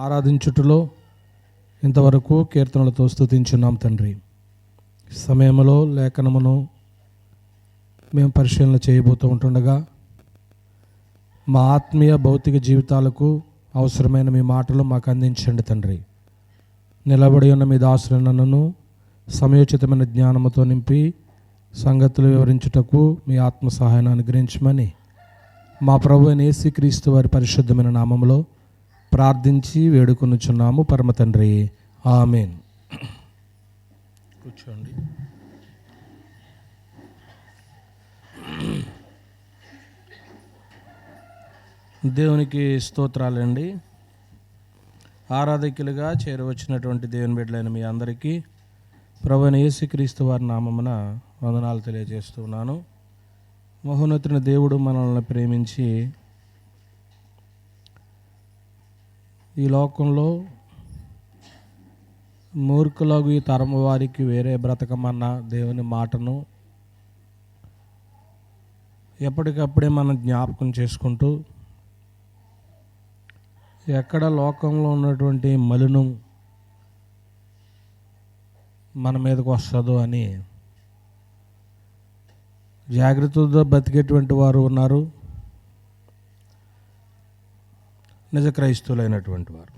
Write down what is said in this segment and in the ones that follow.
ఆరాధించుటలో ఇంతవరకు కీర్తనలతో స్తుతించున్నాం తండ్రి. సమయంలో లేఖనమును మేము పరిశీలన చేయబోతూ ఉంటుండగా మా ఆత్మీయ భౌతిక జీవితాలకు అవసరమైన మీ మాటలు మాకు అందించండి తండ్రి. నిలబడి ఉన్న మీ దాసులను సమయోచితమైన జ్ఞానముతో నింపి సంగతులు వివరించుటకు మీ ఆత్మ సహాయాన్ని అనుగ్రహించమని మా ప్రభువైన యేసుక్రీస్తు వారి పరిశుద్ధమైన నామములో ప్రార్థించి వేడుకొనుచున్నాము పరమ తండ్రి, ఆమేన్. కూర్చోండి. దేవునికి స్తోత్రాలండి. ఆరాధకులుగా చేరవచ్చినటువంటి దేవుని బిడ్డలైన మీ అందరికీ ప్రభువైన యేసుక్రీస్తు వారి నామమున వందనాలు తెలియజేస్తున్నాను. మహోన్నతుని దేవుడు మనల్ని ప్రేమించి ఈ లోకంలో మూర్ఖులకు ఈ తరము వారికి వేరే బ్రతకమన్న దేవుని మాటను ఎప్పటికప్పుడే మనం జ్ఞాపకం చేసుకుంటూ ఎక్కడ లోకంలో ఉన్నటువంటి మలినం మన మీదకు వస్తుందో అని జాగ్రత్తతో బతికేటువంటి వారు ఉన్నారు, నిజ క్రైస్తవులైనటువంటి వారు.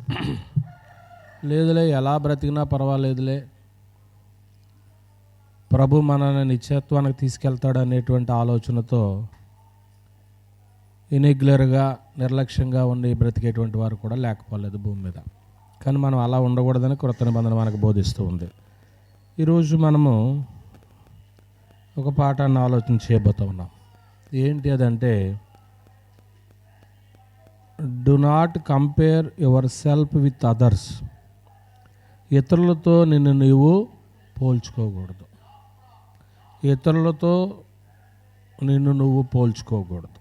లేదులే, ఎలా బ్రతికినా పర్వాలేదులే, ప్రభు మనల్ని నిత్యత్వానికి తీసుకెళ్తాడు అనేటువంటి ఆలోచనతో ఇనెగ్యులర్గా నిర్లక్ష్యంగా ఉండి బ్రతికేటువంటి వారు కూడా లేకపోలేదు భూమి మీద. కానీ మనం అలా ఉండకూడదని క్రొత్త నిబంధన మనకు బోధిస్తూ ఉంది. ఈరోజు మనము ఒక పాఠాన్ని ఆలోచన చేయబోతూ ఉన్నాం. ఏంటి అదంటే, do not compare your self with others. ఇతరులతో నిన్ను నీవు పోల్చుకోకూడదు. ఇతరులతో నిన్ను నువ్వు పోల్చుకోకూడదు.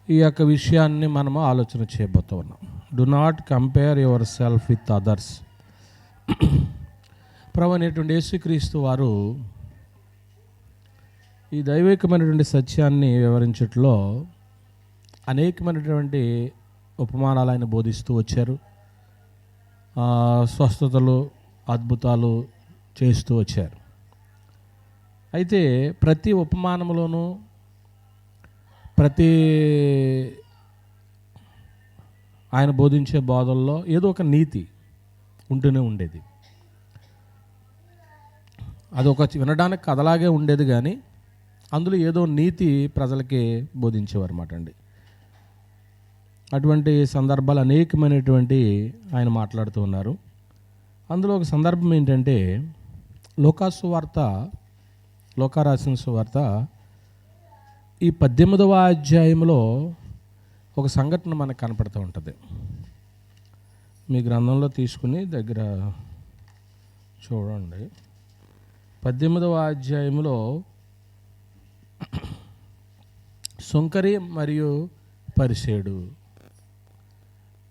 ఈ యొక్క విషయాన్ని మనము ఆలోచన చేయబోతూ ఉన్నాం. Do not compare your self with others. ప్రభువైన అనేటువంటి యేసుక్రీస్తు వారు ఈ దైవికమైనటువంటి సత్యాన్ని వివరించట్లో అనేకమైనటువంటి ఉపమానాలు ఆయన బోధిస్తూ వచ్చారు. స్వస్థతలు, అద్భుతాలు చేస్తూ వచ్చారు. అయితే ప్రతి ఉపమానంలోనూ ప్రతి ఆయన బోధించే బోధల్లో ఏదో ఒక నీతి ఉంటూనే ఉండేది. అదొక వినడానికి కథలాగే ఉండేది, కానీ అందులో ఏదో నీతి ప్రజలకి బోధించేవారు అన్నమాట అండి. అటువంటి సందర్భాలు అనేకమైనటువంటి ఆయన మాట్లాడుతూ ఉన్నారు. అందులో ఒక సందర్భం ఏంటంటే, లూకా రాసిన సువార్త ఈ 18వ అధ్యాయంలో ఒక సంఘటన మనకు కనపడుతూ ఉంటుంది. మీ గ్రంథంలో తీసుకుని దగ్గర చూడండి. 18వ అధ్యాయంలో సుంకరి మరియు పరిసేయుడు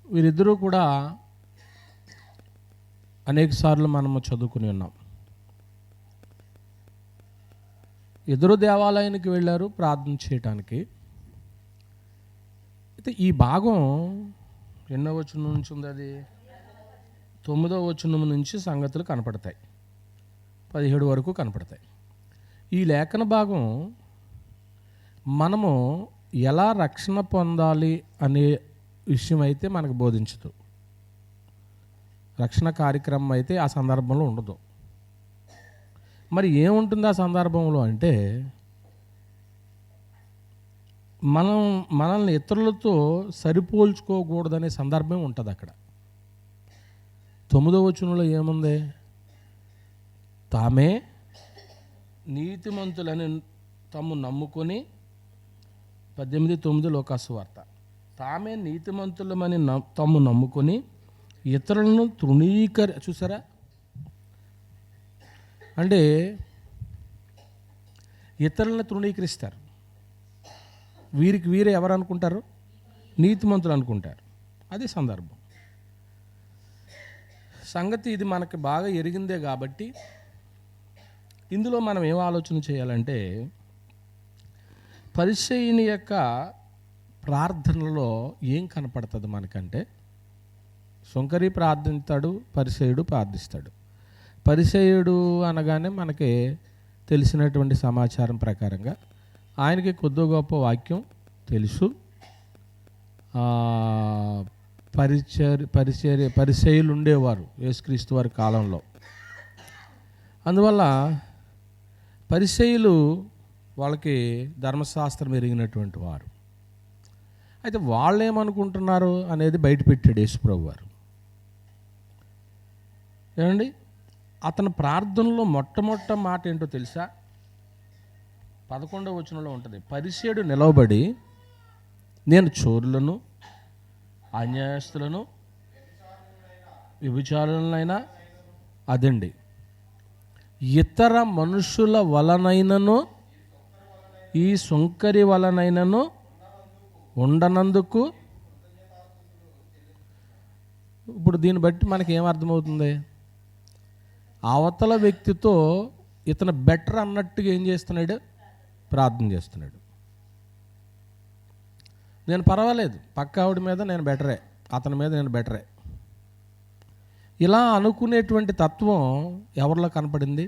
వీరిద్దరూ కూడా అనేకసార్లు మనము చదువుకుని ఉన్నాం. ఇద్దరు దేవాలయానికి వెళ్ళారు ప్రార్థన చేయటానికి. అయితే ఈ భాగం ఎన్నో వచనం నుంచి ఉంది, అది 9వ వచనం నుంచి సంగతులు కనపడతాయి, 17 వరకు కనపడతాయి. ఈ లేఖన భాగం మనము ఎలా రక్షణ పొందాలి అనే విషయం అయితే మనకు బోధించదు. రక్షణ కార్యక్రమం అయితే ఆ సందర్భంలో ఉండదు. మరి ఏముంటుంది ఆ సందర్భంలో అంటే, మనల్ని ఇతరులతో సరిపోల్చుకోకూడదనే సందర్భం ఉంటుంది అక్కడ. 9వ వచనంలో ఏముంది? తామే నీతిమంతులని తమ్ము నమ్ముకొని, 18:9 లూకా సువార్త, తామే నీతిమంతులమని తమ్ము నమ్ముకొని ఇతరులను చూసారా? అంటే ఇతరులను తృణీకరిస్తారు. వీరికి వీరే ఎవరు అనుకుంటారు? నీతిమంతులు అనుకుంటారు. అది సందర్భం. సంగతి ఇది మనకి బాగా ఎరిగిందే కాబట్టి ఇందులో మనం ఏం ఆలోచన చేయాలంటే, పరిసయ్యుని యొక్క ప్రార్థనలో ఏం కనపడుతుంది మనకంటే, సుంకరి ప్రార్థిస్తాడు, పరిసయ్యుడు ప్రార్థిస్తాడు. పరిసయ్యుడు అనగానే మనకి తెలిసినటువంటి సమాచారం ప్రకారంగా ఆయనకి కొద్ది గొప్ప వాక్యం తెలుసు. పరిసయ్యులు ఉండేవారు యేసుక్రీస్తు వారి కాలంలో. అందువల్ల పరిసయ్యులు వాళ్ళకి ధర్మశాస్త్రం ఎరిగినటువంటి వారు. అయితే వాళ్ళు ఏమనుకుంటున్నారు అనేది బయటపెట్టాడు యేసుప్రభు వారు. ఏమండి, అతని ప్రార్థనలో మొట్టమొదట మాట ఏంటో తెలుసా? 11వ వచనంలో ఉంటుంది. పరిసయ్యుడు నిలవబడి, నేను చోరులను, అన్యాయస్తులను, వ్యభిచారులనైనా, అదండి, ఇతర మనుషుల వలనైనను ఈ సుంకరి వలనైనను ఉండనందుకు. ఇప్పుడు దీన్ని బట్టి మనకి ఏమర్థమవుతుంది? అవతల వ్యక్తితో ఇతను బెటర్ అన్నట్టుగా ఏం చేస్తున్నాడు? ప్రార్థన చేస్తున్నాడు. నేను పర్వాలేదు, పక్క ఆవిడ మీద నేను బెటరే, అతని మీద నేను బెటరే, ఇలా అనుకునేటువంటి తత్వం ఎవరిలో కనపడింది?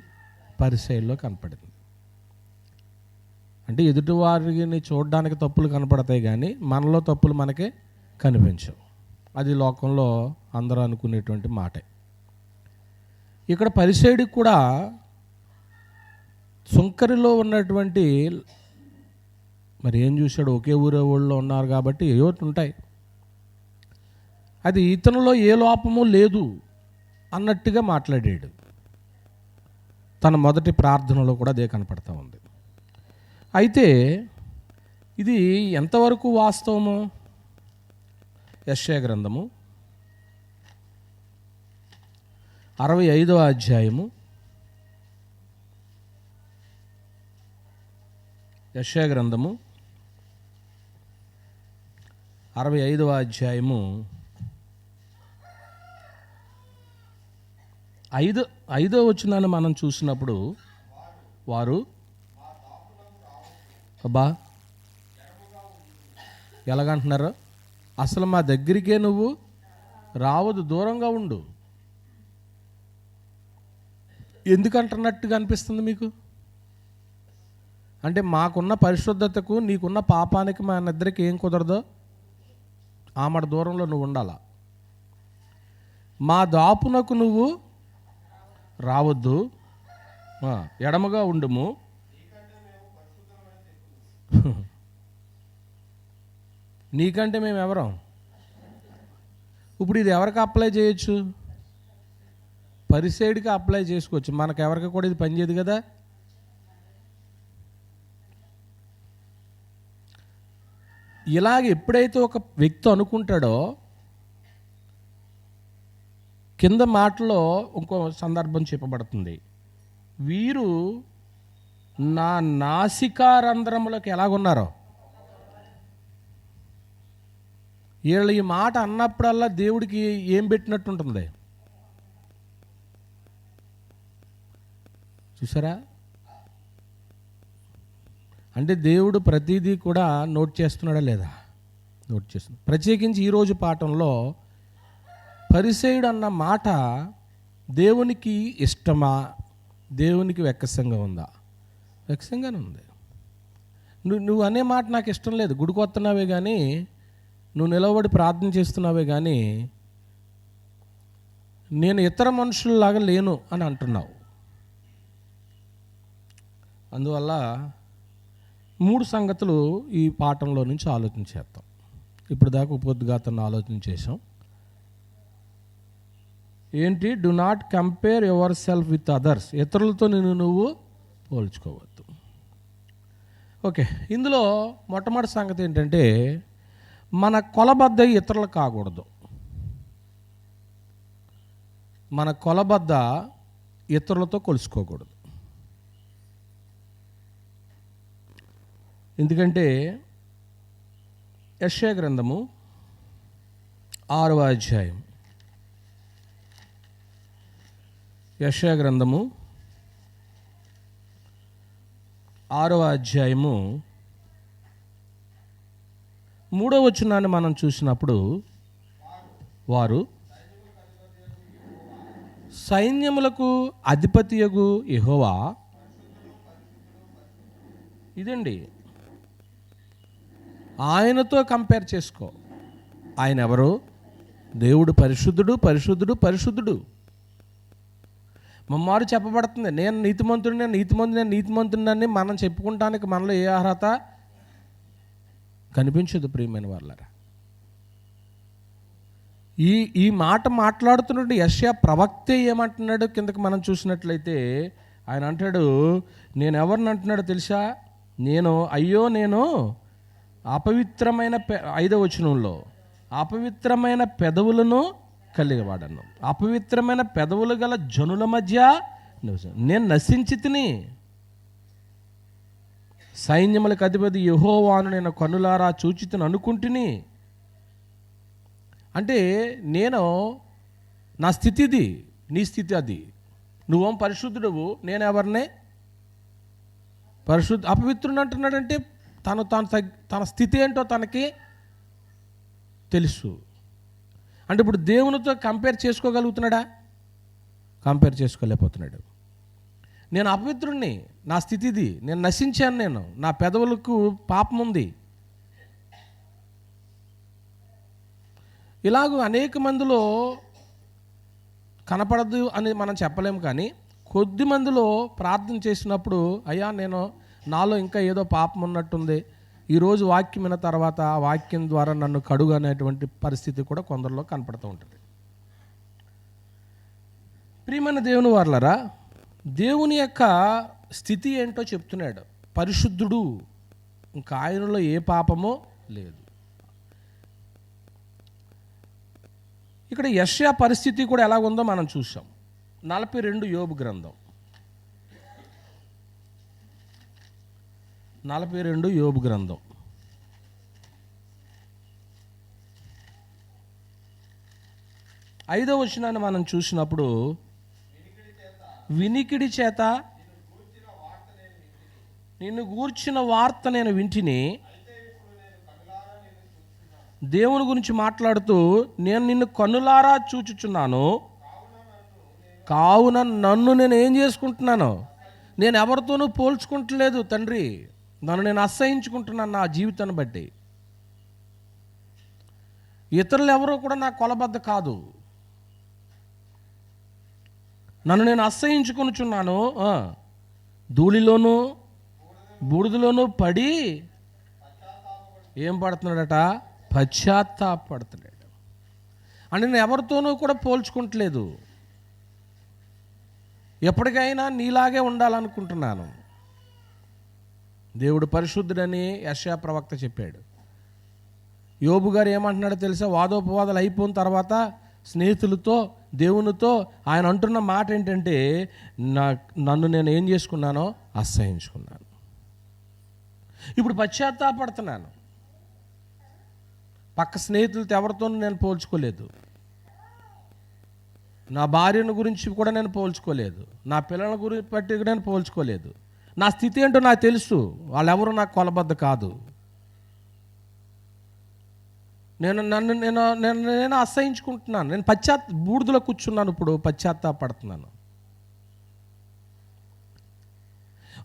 పరిసయ్యుల్లో కనపడింది. అంటే ఎదుటివారిని చూడడానికి తప్పులు కనపడతాయి కానీ మనలో తప్పులు మనకే కనిపించవు. అది లోకంలో అందరూ అనుకునేటువంటి మాటే. ఇక్కడ పరిసయ్యుడికి కూడా సుంకరిలో ఉన్నటువంటి, మరి ఏం చూశాడు? ఒకే ఊరే ఊళ్ళో ఉన్నారు కాబట్టి ఏవో ఉంటాయి. అది ఇతనిలో ఏ లోపము లేదు అన్నట్టుగా మాట్లాడాడు. తన మొదటి ప్రార్థనలో కూడా అదే కనపడతా ఉంది. అయితే ఇది ఎంతవరకు వాస్తవము? యెషయా గ్రంథము 65వ అధ్యాయము, యెషయా గ్రంథము 65వ అధ్యాయము 5వ వచనాన్ని మనం చూసినప్పుడు, వారు అబ్బా ఎలాగంటున్నారు? అసలు మా దగ్గరికే నువ్వు రావద్దు, దూరంగా ఉండు. ఎందుకంటున్నట్టుగా అనిపిస్తుంది మీకు? అంటే మాకున్న పరిశుద్ధతకు నీకున్న పాపానికి మా నిద్రకి ఏం కుదరదో ఆమడ దూరంలో నువ్వు ఉండాలా. మా దాపునకు నువ్వు రావద్దు, ఎడమగా ఉండుము. నీకంటే మేము ఎవరం? ఇప్పుడు ఇది ఎవరికి అప్లై చేయొచ్చు? పరిసయ్యుడికి అప్లై చేసుకోవచ్చు, మనకెవరికి కూడా ఇది పనిచేయదు కదా. ఇలాగ ఎప్పుడైతే ఒక వ్యక్తి అనుకుంటాడో, కింద మాటలో ఇంకో సందర్భం చెప్పబడుతుంది. వీరు నా నాసికారంధ్రములకు ఎలాగున్నారో. వీళ్ళు ఈ మాట అన్నప్పుడల్లా దేవుడికి ఏం పెట్టినట్టు ఉంటుంది చూసారా? అంటే దేవుడు ప్రతిదీ కూడా నోట్ చేస్తున్నాడా లేదా? నోట్ చేస్తున్నాడు. ప్రత్యేకించి ఈరోజు పాఠంలో పరిసయ్యుడు అన్న మాట దేవునికి ఇష్టమా, దేవునికి వెక్కసంగా ఉందా? వెక్కసంగానే ఉంది. నువ్వు అనే మాట నాకు ఇష్టం లేదు, గుడికి వస్తున్నావే కానీ, నువ్వు నిలబడి ప్రార్థన చేస్తున్నావే కానీ నేను ఇతర మనుషుల్లాగా లేను అని అంటున్నావు. అందువల్ల 3 సంగతులు ఈ పాఠంలో నుంచి ఆలోచన చేద్దాం. ఇప్పుడు దాకా ఉపోద్ఘాతాన్ని ఆలోచన చేసాం. ఏంటి? Do not compare your self with others. ఇతరులతో నువ్వు పోల్చుకోవద్దు. ఓకే, ఇందులో మొట్టమొదటి సంగతి ఏంటంటే, మన కొలబద్ద ఇతరులు కాకూడదు. మన కొలబద్ద ఇతరులతో కొలుసుకోకూడదు. ఎందుకంటే యెషయా గ్రంథము 6వ అధ్యాయం, యెషయా గ్రంథము 6వ అధ్యాయము 3వ వచనాన్ని మనం చూసినప్పుడు, వారు సైన్యములకు అధిపతియగు యెహోవా, ఇదండి, ఆయనతో కంపేర్ చేసుకో. ఆయన ఎవరు? దేవుడు పరిశుద్ధుడు, పరిశుద్ధుడు, పరిశుద్ధుడు. ముమ్మారు చెప్పబడుతుంది, నేను నీతిమంతుడిని మనం చెప్పుకుంటానికి మనలో ఏ అర్హత కనిపించదు. ప్రియమైన వాళ్ళారా, ఈ మాట మాట్లాడుతున్నట్టు యెషయా ప్రవక్తే ఏమంటున్నాడు కిందకి మనం చూసినట్లయితే, ఆయన అంటాడు, నేను ఎవరిని అంటున్నాడో తెలుసా? నేను అపవిత్రమైన 5వ వచనంలో అపవిత్రమైన పెదవులను కలిగివాడను, అపవిత్రమైన పెదవులు గల జనుల మధ్య నేను నశించి తిని, సైన్యములకు అధిపతి యెహోవాను నేను కన్నులారా చూచితిని అనుకుంటుని. అంటే నా స్థితి ఇది, నీ స్థితి అది. నువ్వేం పరిశుద్ధుడువు, నేను ఎవరినే అపవిత్రుడు అంటున్నాడంటే తన స్థితి ఏంటో తనకి తెలుసు. అంటే ఇప్పుడు దేవునితో కంపేర్ చేసుకోగలుగుతున్నాడా? కంపేర్ చేసుకోలేకపోతున్నాడు. నేను అపవిత్రుడిని, నా స్థితి ఇది, నేను నశించాను, నా పెదవులకు పాపం ఉంది. ఇలాగూ అనేక మందిలో కనపడదు అని మనం చెప్పలేము, కానీ కొద్ది మందిలో ప్రార్థన చేసినప్పుడు, అయ్యా నాలో ఇంకా ఏదో పాపం ఉన్నట్టుంది, ఈరోజు వాక్యం విన్న తర్వాత ఆ వాక్యం ద్వారా నన్ను కడుగు అనేటువంటి పరిస్థితి కూడా కొందరిలో కనపడుతూ ఉంటుంది. ప్రియమైన దేవుని వారలారా, దేవుని యొక్క స్థితి ఏంటో చెప్తున్నాడు. పరిశుద్ధుడు, ఇంకా ఆయనలో ఏ పాపమో లేదు. ఇక్కడ యెషయా పరిస్థితి కూడా ఎలాగుందో మనం చూసాం. 42 యోబు గ్రంథం, 42 యోబు గ్రంథం 5వ వచనాన్ని మనం చూసినప్పుడు, వినికిడి చేత నిన్ను గూర్చిన వార్త నేను వింటిని. దేవుని గురించి మాట్లాడుతూ, నేను నిన్ను కన్నులారా చూచుచున్నాను, కావున నన్ను నేను ఏం చేసుకుంటున్నాను? నేను ఎవరితోనూ పోల్చుకుంటలేదు తండ్రి, నన్ను నేను అసహించుకుంటున్నాను నా జీవితాన్ని బట్టి. ఇతరులు ఎవరో కూడా నా కొలబద్ద కాదు, నన్ను నేను అసహించుకొనుచున్నాను. ధూళిలోనూ బూడిదలోనూ పడి ఏం పడుతున్నాడట? పశ్చాత్తాపడుతున్నాడు. అంటే నేను ఎవరితోనూ కూడా పోల్చుకుంటలేదు, ఎప్పటికైనా నీలాగే ఉండాలనుకుంటున్నాను. దేవుడు పరిశుద్ధుడని యెషయా ప్రవక్త చెప్పాడు. యోబు గారు ఏమంటున్నాడో తెలుసా? వాదోపవాదాలు అయిపోయిన తర్వాత స్నేహితులతో, దేవునితో ఆయన అంటున్న మాట ఏంటంటే, నన్ను నేను ఏం చేసుకున్నానో అసహించుకున్నాను, ఇప్పుడు పశ్చాత్తాపడుతున్నాను. పక్క స్నేహితులతో ఎవరితోనూ నేను పోల్చుకోలేదు, నా భార్యను గురించి కూడా నేను పోల్చుకోలేదు, నా పిల్లల గురించి బట్టి నేను పోల్చుకోలేదు. నా స్థితి ఏంటో నాకు తెలుసు, వాళ్ళెవరూ నాకు కొలబద్ద కాదు. నేను అసహించుకుంటున్నాను, నేను బూడిదలో కూర్చున్నాను, ఇప్పుడు పశ్చాత్తాపడుతున్నాను.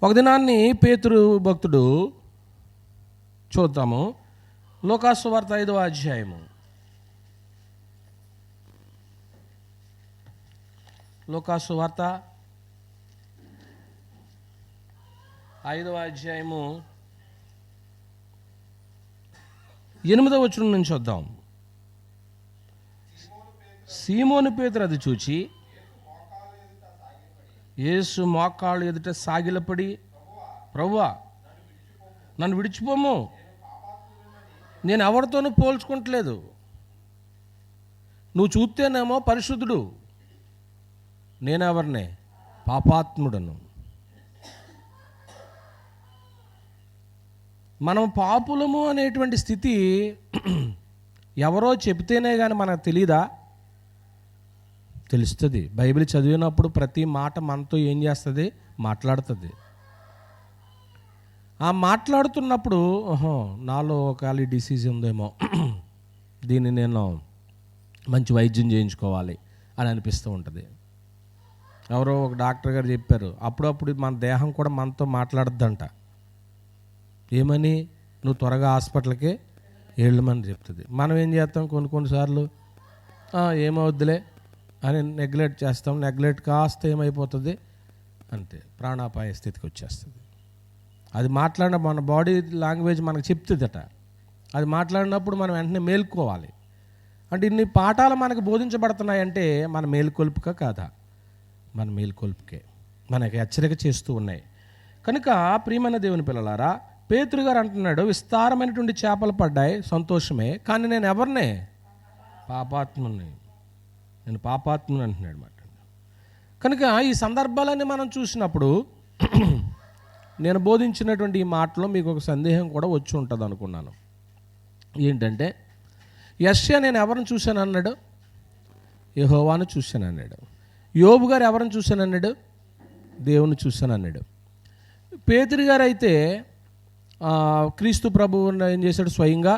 ఒక దినాన్ని పేతురు భక్తుడు, చూద్దాము, లూకాసు వార్త 5వ అధ్యాయము, లూకాసు వార్త 5వ అధ్యాయము 8వ వచనం నుంచి వద్దాం. సీమోను పేతురు అది చూచి యేసు మోకాళ్ళు ఎదుట సాగిలపడి, ప్రభువా నన్ను విడిచిపోము, నేను ఎవరితోనూ పోల్చుకుంటలేదు, నువ్వు చూస్తేనేమో పరిశుద్ధుడు, నేనెవరినే? పాపాత్ముడను. మనం పాపులము అనేటువంటి స్థితి ఎవరో చెబితేనే కానీ మనకు తెలీదా? తెలుస్తుంది. బైబిల్ చదివినప్పుడు ప్రతి మాట మనతో ఏం చేస్తుంది? మాట్లాడుతుంది. ఆ మాట్లాడుతున్నప్పుడు, నాలో ఒకవేళ డిసీజ్ ఉందేమో, దీన్ని నేను మంచి వైద్యం చేయించుకోవాలి అని అనిపిస్తూ ఉంటుంది. ఎవరో ఒక డాక్టర్ గారు చెప్పారు, అప్పుడప్పుడు మన దేహం కూడా మనతో మాట్లాడద్దంట. ఏమని? నువ్వు త్వరగా హాస్పిటల్కి వెళ్ళమని చెప్తుంది. మనం ఏం చేస్తాం, కొన్నిసార్లు ఏమవుద్దులే అని నెగ్లెక్ట్ చేస్తాం. నెగ్లెక్ట్ కాస్త ఏమైపోతుంది అంతే, ప్రాణాపాయ స్థితికి వచ్చేస్తుంది. అది మాట్లాడిన మన బాడీ లాంగ్వేజ్ మనకు చెప్తుందట. అది మాట్లాడినప్పుడు మనం వెంటనే మేల్కోవాలి. అంటే ఇన్ని పాఠాలు మనకు బోధించబడుతున్నాయంటే మన మేలుకొల్పుక కాదా? మన మేలుకొల్పుకే, మనకి హెచ్చరిక చేస్తూ ఉన్నాయి. కనుక ప్రియమైన దేవుని పిల్లలారా, పేతురు గారు అంటున్నాడు, విస్తారమైనటువంటి చేపలు పడ్డాయి, సంతోషమే, కానీ నేను ఎవరినే? పాపాత్ముని. నేను పాపాత్ముని అంటున్నాడు అన్నమాట. కనుక ఈ సందర్భాలన్నీ మనం చూసినప్పుడు నేను బోధించినటువంటి ఈ మాటలో మీకు ఒక సందేహం కూడా వచ్చి ఉంటుంది అనుకున్నాను. ఏంటంటే, యెషయా నేను ఎవరిని చూశాను అన్నాడు? యెహోవాను చూశాను అన్నాడు. యోబు గారు ఎవరిని చూశాను అన్నాడు? దేవుని చూశాను అన్నాడు. పేతురు గారు అయితే క్రీస్తు ప్రభువుని ఏం చేశాడు? స్వయంగా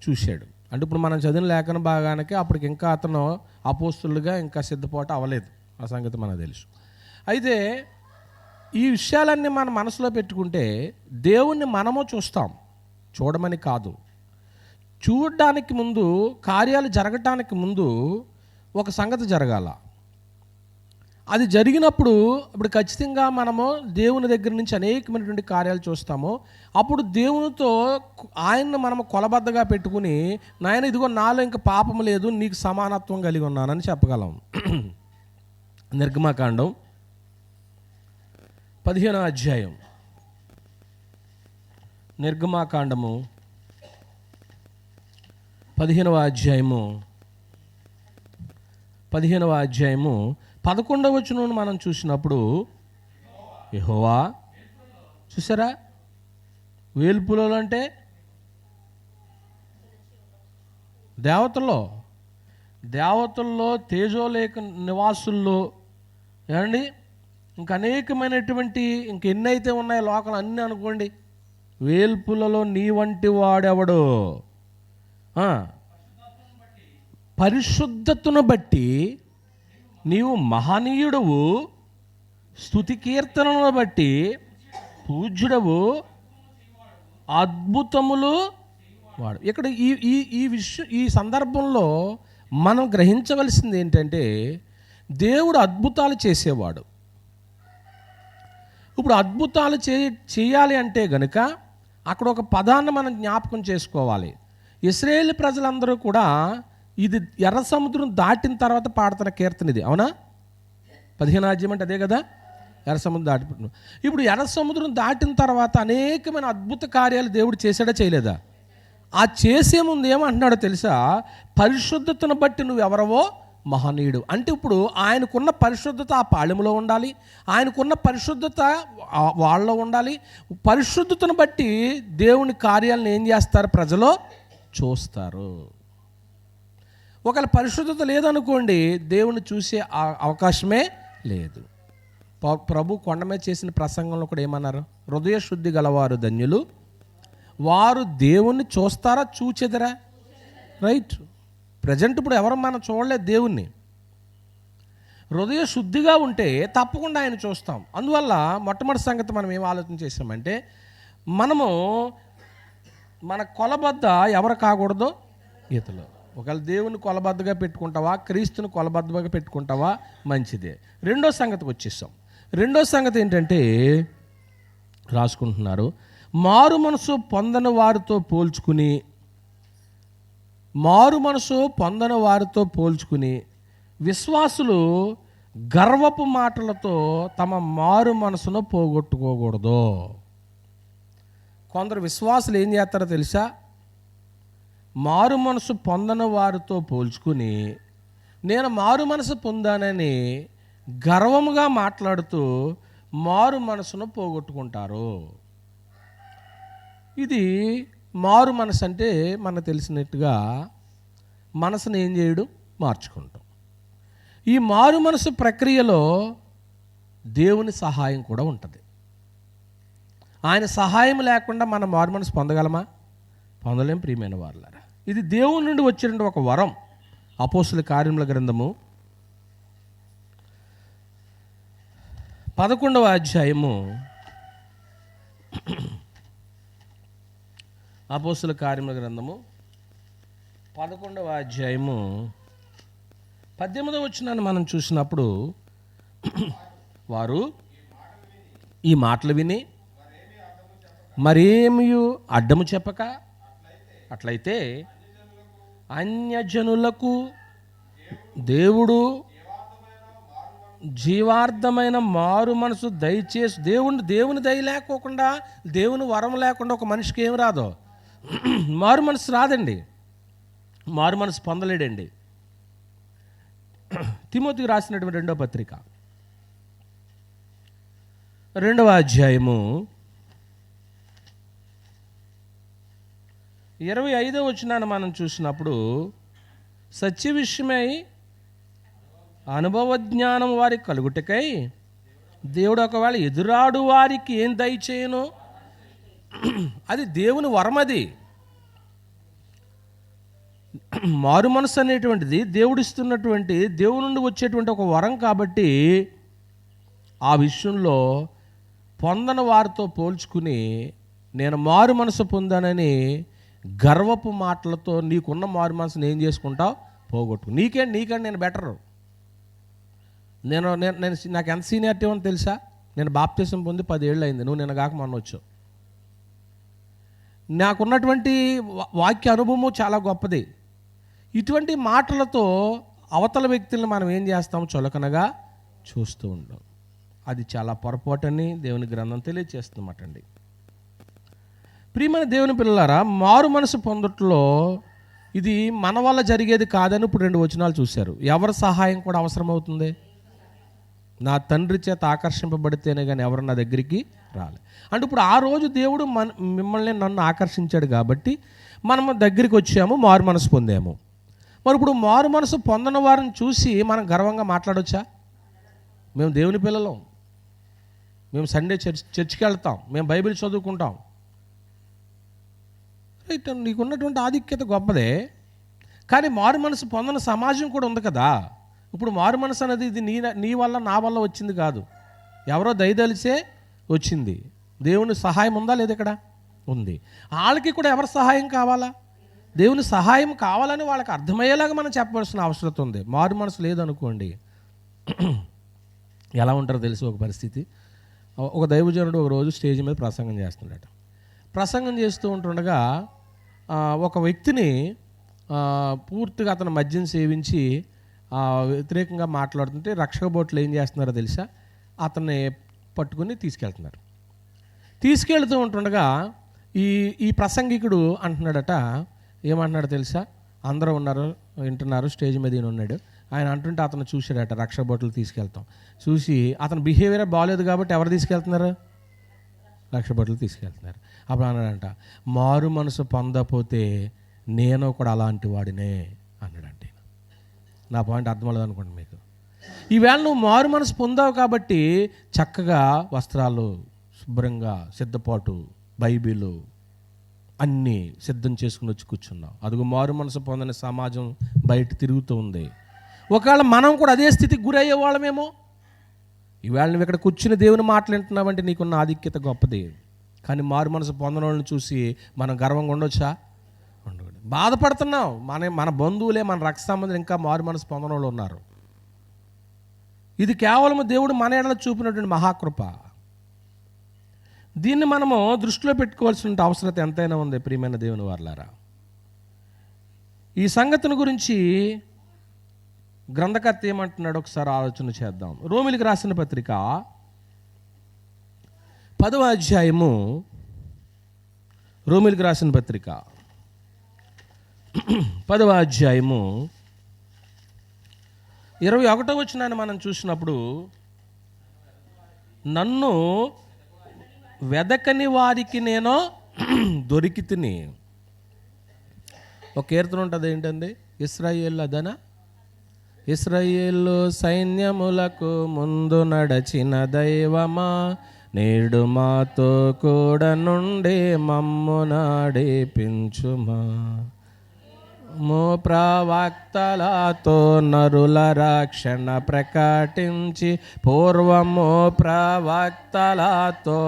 చూశాడు. అంటే ఇప్పుడు మనం చదివిన లేఖన భాగానికి అప్పటికి ఇంకా అతను అపోస్తులుగా ఇంకా సిద్ధపాటు అవ్వలేదు, ఆ సంగతి మనకు తెలుసు. అయితే ఈ విషయాలన్నీ మన మనసులో పెట్టుకుంటే దేవుణ్ణి మనము చూస్తాం, చూడమని కాదు. చూడడానికి ముందు, కార్యాలు జరగటానికి ముందు ఒక సంగతి జరగాల. అది జరిగినప్పుడు ఇప్పుడు ఖచ్చితంగా మనము దేవుని దగ్గర నుంచి అనేకమైనటువంటి కార్యాలు చూస్తాము. అప్పుడు దేవునితో ఆయన్ని మనము కొలబద్దగా పెట్టుకుని, నాయన ఇదిగో నాలో ఇంకా పాపం లేదు, నీకు సమానత్వం కలిగి ఉన్నానని చెప్పగలం. నిర్గమకాండం 15వ అధ్యాయం, నిర్గమకాండము 15వ అధ్యాయము 11వ వచనం మనం చూసినప్పుడు, యెహోవా చూసారా, వేల్పులలో అంటే దేవతల్లో తేజోలేక నివాసుల్లో ఏమండి, ఇంకా అనేకమైనటువంటి ఇంకెన్నైతే ఉన్నాయో లోకలు అన్నీ అనుకోండి, వేల్పులలో నీ వంటి వాడెవడు? పరిశుద్ధతను బట్టి నీవు మహనీయుడవు, స్తుతి కీర్తనను బట్టి పూజ్యుడవు, అద్భుతములు వాడు. ఇక్కడ ఈ సందర్భంలో మనం గ్రహించవలసింది ఏంటంటే, దేవుడు అద్భుతాలు చేసేవాడు. ఇప్పుడు అద్భుతాలు చేయాలి అంటే గనుక అక్కడ ఒక పదాన్ని మనం జ్ఞాపకం చేసుకోవాలి. ఇశ్రాయేలు ప్రజలందరూ కూడా ఇది ఎర్ర సముద్రం దాటిన తర్వాత పాడుతున్న కీర్తన ఇది, అవునా? 15వ అధ్యాయం అంటే అదే కదా, ఎర్ర సముద్రం దాటి. ఇప్పుడు ఎర్ర సముద్రం దాటిన తర్వాత అనేకమైన అద్భుత కార్యాలు దేవుడు చేశాడా చేయలేదా? ఆ చేసే ముందు ఏమంటున్నాడో తెలుసా? పరిశుద్ధతను బట్టి నువ్వు ఎవరవో మహనీయుడు. అంటే ఇప్పుడు ఆయనకున్న పరిశుద్ధత ఆ పాళెంలో ఉండాలి, ఆయనకున్న పరిశుద్ధత వాళ్ళలో ఉండాలి. పరిశుద్ధతను బట్టి దేవుని కార్యాలను ఏం చేస్తారు? ప్రజలు చూస్తారు. ఒకవేళ పరిశుద్ధత లేదనుకోండి, దేవుని చూసే అవకాశమే లేదు. ప్రభు కొండ మీద చేసిన ప్రసంగంలో కూడా ఏమన్నారు? హృదయ శుద్ధి గలవారు ధన్యులు, వారు దేవుణ్ణి చూస్తారా చూచెదరా? రైట్. ప్రజెంట్ ఇప్పుడు ఎవరు మనం చూడలేదు దేవుణ్ణి. హృదయ శుద్ధిగా ఉంటే తప్పకుండా ఆయన చూస్తాం. అందువల్ల మొట్టమొదటి సంగతి మనం ఏం ఆలోచన చేసామంటే, మనము మన కొలబద్ద ఎవరు కాకూడదు? గీతలో. ఒకవేళ దేవుని కొలబద్దగా పెట్టుకుంటావా, క్రీస్తుని కొలబద్దగా పెట్టుకుంటావా, మంచిదే. రెండో సంగతికి వచ్చేసాం. రెండో సంగతి ఏంటంటే, రాసుకుంటున్నారు, మారు మనసు పొందని వారితో పోల్చుకుని విశ్వాసులు గర్వపు మాటలతో తమ మారు మనసును పోగొట్టుకోకూడదు. కొందరు విశ్వాసులు ఏం చేస్తారో తెలుసా? మారు మనసు పొందని వారితో పోల్చుకుని నేను మారు మనసు పొందానని గర్వముగా మాట్లాడుతూ మారు మనసును పోగొట్టుకుంటారు. ఇది మారు మనసు అంటే మనకు తెలిసినట్టుగా మనసును ఏం చేయడం? మార్చుకుంటాం. ఈ మారు మనసు ప్రక్రియలో దేవుని సహాయం కూడా ఉంటుంది. ఆయన సహాయం లేకుండా మనం మారు మనసు పొందగలమా? పొందలేం ప్రియమైన వారులారా. ఇది దేవుని నుండి వచ్చిన ఒక వరం. అపోస్తుల కార్యముల గ్రంథము 11వ అధ్యాయము అపోస్తుల కార్యముల గ్రంథము 11వ అధ్యాయము 18వ వచనాన్ని మనం చూసినప్పుడు, వారు ఈ మాటలు విని మరేమీ అడ్డము చెప్పక, అట్లయితే అన్యజనులకు దేవుడు జీవార్థమైన మారు మనసు దయచేసి, దేవుని దయ లేకోకుండా, దేవుని వరం లేకుండా ఒక మనిషికి ఏం రాదో, మారు మనసు రాదండి, మారు మనసు పొందలేడండి. తిమోతికి రాసినటువంటి 2వ పత్రిక 2వ అధ్యాయము 25వ వచనాన్ని మనం చూసినప్పుడు, సత్య విషయమై అనుభవ జ్ఞానం వారికి కలుగుటకై దేవుడు ఒకవేళ ఎదురాడు వారికి ఏం దయచేయను, అది దేవుని వరం. అది మారు మనసు అనేటువంటిది దేవుడిస్తున్నటువంటి, దేవుని నుండి వచ్చేటువంటి ఒక వరం. కాబట్టి ఆ విషయంలో పొందని వారితో పోల్చుకుని నేను మారు మనసు పొందానని గర్వపు మాటలతో నీకున్న మారు మనసుని ఏం చేసుకుంటావు, పోగొట్టు. నీకంటే నేను బెటరు, నేను నాకు ఎంత సీనియారిటీ ఉందో తెలుసా? నేను బాప్తిసం పొంది 10 ఏళ్ళు అయింది, నువ్వు నిన్న కాక మొన్న వచ్చావు. నాకున్నటువంటి వాక్య అనుభవము చాలా గొప్పది. ఇటువంటి మాటలతో అవతల వ్యక్తులను మనం ఏం చేస్తాము, చులకనగా చూస్తూ ఉంటాం. అది చాలా పొరపాటని దేవుని గ్రంథం తెలియజేస్తున్నమాట అండి. ప్రియమైన దేవుని పిల్లలారా, మారు మనసు పొందట్లో ఇది మన వల్ల జరిగేది కాదని ఇప్పుడు 2 వచనాలు చూశారు. ఎవరి సహాయం కూడా అవసరం అవుతుంది? నా తండ్రి చేత ఆకర్షింపబడితేనే కానీ ఎవరు నా దగ్గరికి రాలే. అంటే ఇప్పుడు ఆ రోజు దేవుడు మిమ్మల్ని నన్ను ఆకర్షించాడు కాబట్టి మనం దగ్గరికి వచ్చాము, మారు మనసు పొందాము. మరి ఇప్పుడు మారు మనసు పొందని వారిని చూసి మనం గర్వంగా మాట్లాడొచ్చా? మేము దేవుని పిల్లలం, మేము సండే చర్చికి వెళ్తాం, మేము బైబిల్ చదువుకుంటాం. రైట్, నీకున్నటువంటి ఆధిక్యత గొప్పదే, కానీ మారు మనసు పొందని సమాజం కూడా ఉంది కదా. ఇప్పుడు మారు మనసు అనేది ఇది నీ వల్ల నా వల్ల వచ్చింది కాదు, ఎవరో దయదలిసే వచ్చింది. దేవుని సహాయం ఉందా లేదా? ఇక్కడ ఉంది. వాళ్ళకి కూడా ఎవరి సహాయం కావాలా? దేవుని సహాయం కావాలని వాళ్ళకి అర్థమయ్యేలాగా మనం చెప్పవలసిన అవసరం ఉంది. మారు మనసు లేదనుకోండి, ఎలా ఉంటారో తెలిసి ఒక పరిస్థితి. ఒక దైవజనుడు ఒక రోజు స్టేజ్ మీద ప్రసంగం చేస్తున్నాడట. ప్రసంగం చేస్తూ ఉంటుండగా ఒక వ్యక్తిని పూర్తిగా అతను మద్యం సేవించి వ్యతిరేకంగా మాట్లాడుతుంటే రక్షక బోట్లు ఏం చేస్తున్నారో తెలుసా, అతన్ని పట్టుకుని తీసుకెళ్తున్నారు. తీసుకెళ్తూ ఉంటుండగా ఈ ప్రసంగికుడు అంటున్నాడట, ఏమంటున్నాడో తెలుసా, అందరూ ఉన్నారు వింటున్నారు, స్టేజ్ మీద ఈయన ఉన్నాడు. ఆయన అంటుంటే అతను చూశాడట, రక్షక బోట్లు తీసుకెళ్తాం. చూసి అతని బిహేవియర్ బాగలేదు కాబట్టి ఎవరు తీసుకెళ్తున్నారు? రక్షక బోట్లు తీసుకెళ్తున్నారు. అప్పుడు అన్నాడంట, మారు మనసు పొందకపోతే నేను కూడా అలాంటి వాడినే అన్నాడంటే. నా పాయింట్ అర్థమవుతుంది అనుకోండి మీకు. ఈవేళ నువ్వు మారు మనసు పొందావు కాబట్టి చక్కగా వస్త్రాలు శుభ్రంగా సిద్ధపాటు, బైబిలు అన్నీ సిద్ధం చేసుకుని వచ్చి కూర్చున్నావు. అదిగో మారు మనసు పొందని సమాజం బయట తిరుగుతూ ఉంది. ఒకవేళ మనం కూడా అదే స్థితికి గురయ్యే వాళ్ళమేమో. ఈవేళ నువ్వు ఇక్కడ కూర్చుని దేవుని మాటలు వింటున్నావంటే నీకున్న ఆధిక్యత గొప్పది. కానీ మారు మనసు పొందని వాళ్ళని చూసి మనం గర్వంగా ఉండొచ్చా? ఉండకూడదు. బాధపడుతున్నాం. మన బంధువులే, మన రక్త సంబంధులు ఇంకా మారు మనసు పొందని వాళ్ళు ఉన్నారు. ఇది కేవలం దేవుడు మన ఎడల చూపినటువంటి మహాకృప. దీన్ని మనము దృష్టిలో పెట్టుకోవాల్సిన అవసరం ఎంతైనా ఉంది ప్రియమైన దేవుని వారలారా. ఈ సంగతిని గురించి గ్రంథకర్త ఏమంటున్నాడు ఒకసారి ఆలోచన చేద్దాం. రోమిలికి రాసిన పత్రిక 10వ అధ్యాయము, రోమిలికి రాసిన పత్రిక 10వ అధ్యాయము 21వ వచనాన్ని మనం చూసినప్పుడు, నన్ను వెదకని వారికి నేను దొరికితిని. ఒక కీర్తన ఉంటుంది, ఏంటండి? ఇశ్రాయేలు అదనా, ఇశ్రాయేలు సైన్యములకు ముందు నడచిన దైవమా, నేడు మాతో కూడా నుండి మమ్ము నడిపించుమా. ప్రవక్తలతో నరుల రక్షణ ప్రకటించి, పూర్వము ప్రవక్తలతో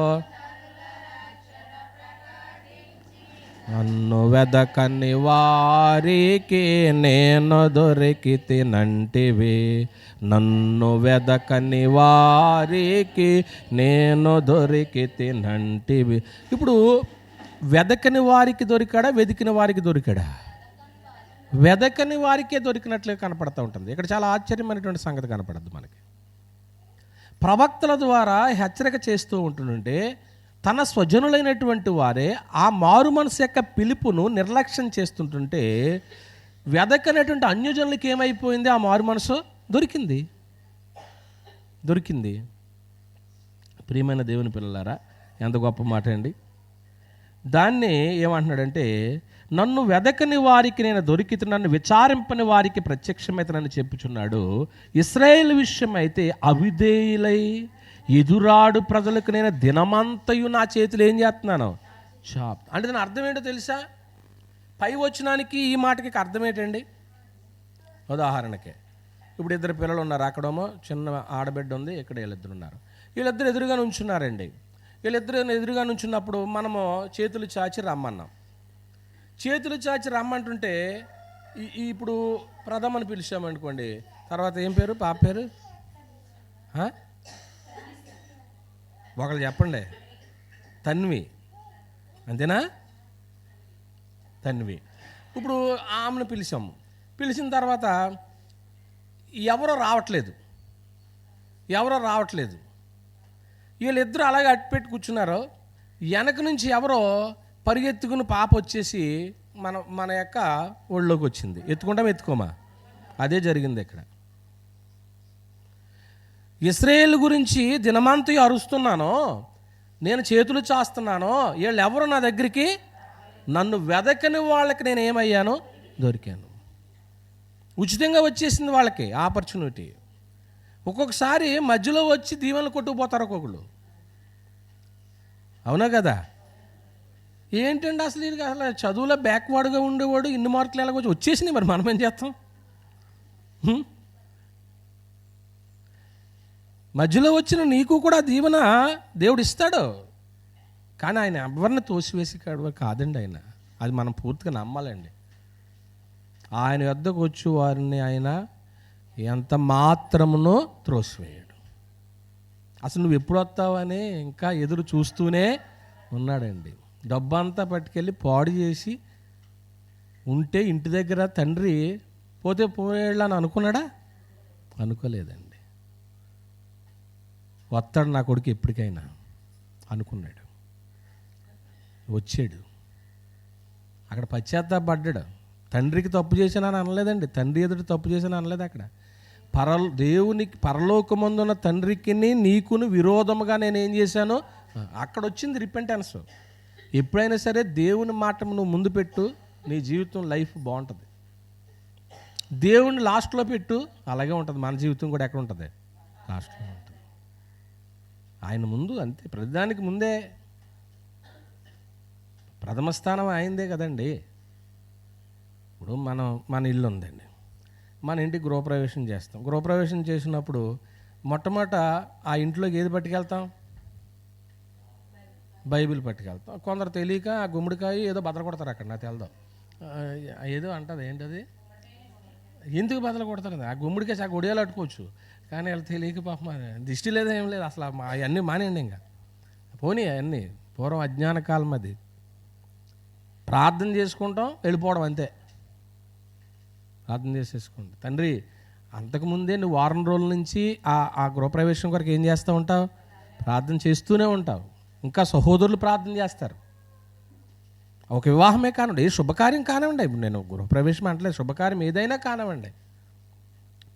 నన్ను వెదకని వారికి నేను దొరికితినంటివి. నన్ను వెదకని వారికి నేను దొరికితినంటివి. ఇప్పుడు వెదకని వారికి దొరికాడా, వెదికిన వారికి దొరికాడా? వెదకని వారికే దొరికినట్లే కనపడుతూ ఉంటుంది. ఇక్కడ చాలా ఆశ్చర్యమైనటువంటి సంగతి కనపడద్దు మనకి. ప్రవక్తల ద్వారా హెచ్చరిక చేస్తూ ఉంటుంటే తన స్వజనులైనటువంటి వారే ఆ మారు మనసు యొక్క పిలుపును నిర్లక్ష్యం చేస్తుంటుంటే వెదకనటువంటి అన్యజనులకి ఏమైపోయింది? ఆ మారు మనసు దొరికింది. ప్రియమైన దేవుని పిల్లలారా, ఎంత గొప్ప మాట అండి. దాన్ని ఏమంటున్నాడంటే, నన్ను వెదకని వారికి నేను దొరికితే, నన్ను విచారింపని వారికి ప్రత్యక్షమైతనని చెప్పుచున్నాడు. ఇశ్రాయేలు విషయం అయితే అవిధేయులై ఎదురాడు ప్రజలకు నేను దినమంతయు నా చేతులు ఏం చేస్తున్నాను? అంటే దాని అర్థం ఏంటో తెలుసా? పై వచనానికి ఈ మాటకి అర్థం ఏంటండి? ఉదాహరణకి ఇప్పుడు ఇద్దరు పిల్లలు ఉన్నారు. అక్కడేమో చిన్న ఆడబిడ్డ ఉంది, ఇక్కడ వీళ్ళిద్దరు ఉన్నారు. వీళ్ళిద్దరు ఎదురుగా నుంచున్నారండి. వీళ్ళిద్దరు ఎదురుగా నుంచున్నప్పుడు మనము చేతులు చాచి రమ్మన్నాం. చేతులు చాచి రమ్మంటుంటే ఇప్పుడు ప్రథమని పిలిచామనుకోండి, తర్వాత ఏం పేరు? పాప పేరు ఒకళ్ళు చెప్పండి. తన్వి, అంతేనా? తన్వి. ఇప్పుడు ఆమెను పిలిచాము. పిలిచిన తర్వాత ఎవరో రావట్లేదు. వీళ్ళిద్దరూ అలాగే అట్టుపెట్టి కూర్చున్నారు. వెనక నుంచి ఎవరో పరిగెత్తుకుని పాప వచ్చేసి మన యొక్క ఒళ్ళోకి వచ్చింది. ఎత్తుకోమా? అదే జరిగింది ఇక్కడ. ఇశ్రాయేలు గురించి దినమంతయు అరుస్తున్నాను, నేను చేతులు చాస్తున్నాను, వీళ్ళు ఎవరు నా దగ్గరికి? నన్ను వెదకని వాళ్ళకి నేను ఏమయ్యాను? దొరికాను. ఉచితంగా వచ్చేసింది వాళ్ళకి ఆపర్చునిటీ. ఒక్కొక్కసారి మధ్యలో వచ్చి దీవెనలు కొట్టుకుపోతారు ఒక్కొక్కళ్ళు. అవునా కదా? ఏంటండి అసలు చదువులో బ్యాక్వర్డ్గా ఉండేవాడు ఇన్ని మార్కులు ఎలాగొచ్చి వచ్చేసినాయి, మరి మనం ఏం చేస్తాం? మధ్యలో వచ్చిన నీకు కూడా దీవెన దేవుడు ఇస్తాడు, కానీ ఆయన ఎవరిని తోసివేసి కాదండి. అది మనం పూర్తిగా నమ్మాలండి. ఆయన వద్దకు వచ్చి వారిని ఆయన ఎంత మాత్రమునో త్రోసివేయడు. అసలు నువ్వు ఎప్పుడు వస్తావని ఇంకా ఎదురు చూస్తూనే ఉన్నాడండి. డబ్బంతా పట్టుకెళ్ళి పాడు చేసి ఉంటే ఇంటి దగ్గర తండ్రి పోతే పోయేళ్ళని అనుకున్నాడా? అనుకోలేదండి. వస్తాడు నా కొడుకు ఎప్పటికైనా అనుకున్నాడు. వచ్చాడు. అక్కడ పశ్చాత్తాపడ్డాడు. తండ్రికి తప్పు చేశానని అనలేదండి. తండ్రి ఎదుటి తప్పు చేశానని అనలేదు. అక్కడ దేవునికి పరలోకమందున్న తండ్రికి నీకును విరోధముగా నేనేం చేశాను? అక్కడ వచ్చింది రిపెంటెన్స్. ఎప్పుడైనా సరే దేవుని మాట నువ్వు ముందు పెట్టు, నీ జీవితం లైఫ్ బాగుంటుంది. దేవుని లాస్ట్లో పెట్టు, అలాగే ఉంటుంది. మన జీవితం కూడా ఎక్కడ ఉంటుంది? లాస్ట్లో ఉంటుంది. ఆయన ముందు అంతే, ప్రతిదానికి ముందే. ప్రథమ స్థానం ఆయనదే కదండి. ఇప్పుడు మన ఇల్లు ఉందండి, మన ఇంటికి గృహప్రవేశం చేస్తాం. గృహప్రవేశం చేసినప్పుడు మొట్టమొదట ఆ ఇంట్లోకి ఏది పట్టుకెళ్తాం? బైబిల్ పట్టుకెళ్తాం. కొందరు తెలియక ఆ గుమ్మడికాయ ఏదో బదలు కొడతారు. అక్కడ నాకు తెలదాం ఏదో అంటుంది, ఏంటది? ఎందుకు బదలు కొడతారు? ఆ గుమ్మడికాయ ఆ గొడియాలు అట్టుకోవచ్చు, కానీ వాళ్ళు తెలియక పాపం దిష్టి లేదా ఏం లేదు అసలు. అవన్నీ మానేయండి, ఇంకా పోనీ అవన్నీ. పూర్వం అజ్ఞాన కాలం అది. ప్రార్థన చేసుకుంటాం, వెళ్ళిపోవడం అంతే. ప్రార్థన చేసేసుకోండి. తండ్రి, అంతకుముందే నువ్వు వారం రోజుల నుంచి ఆ గృహప్రవేశం కొరకు ఏం చేస్తూ ఉంటావు? ప్రార్థన చేస్తూనే ఉంటావు. ఇంకా సహోదరులు ప్రార్థన చేస్తారు. ఒక వివాహమే కానివ్వండి, ఏ శుభకార్యం కానివ్వండి. ఇప్పుడు నేను గృహప్రవేశం అంటలేదు, శుభకార్యం ఏదైనా కానివ్వండి,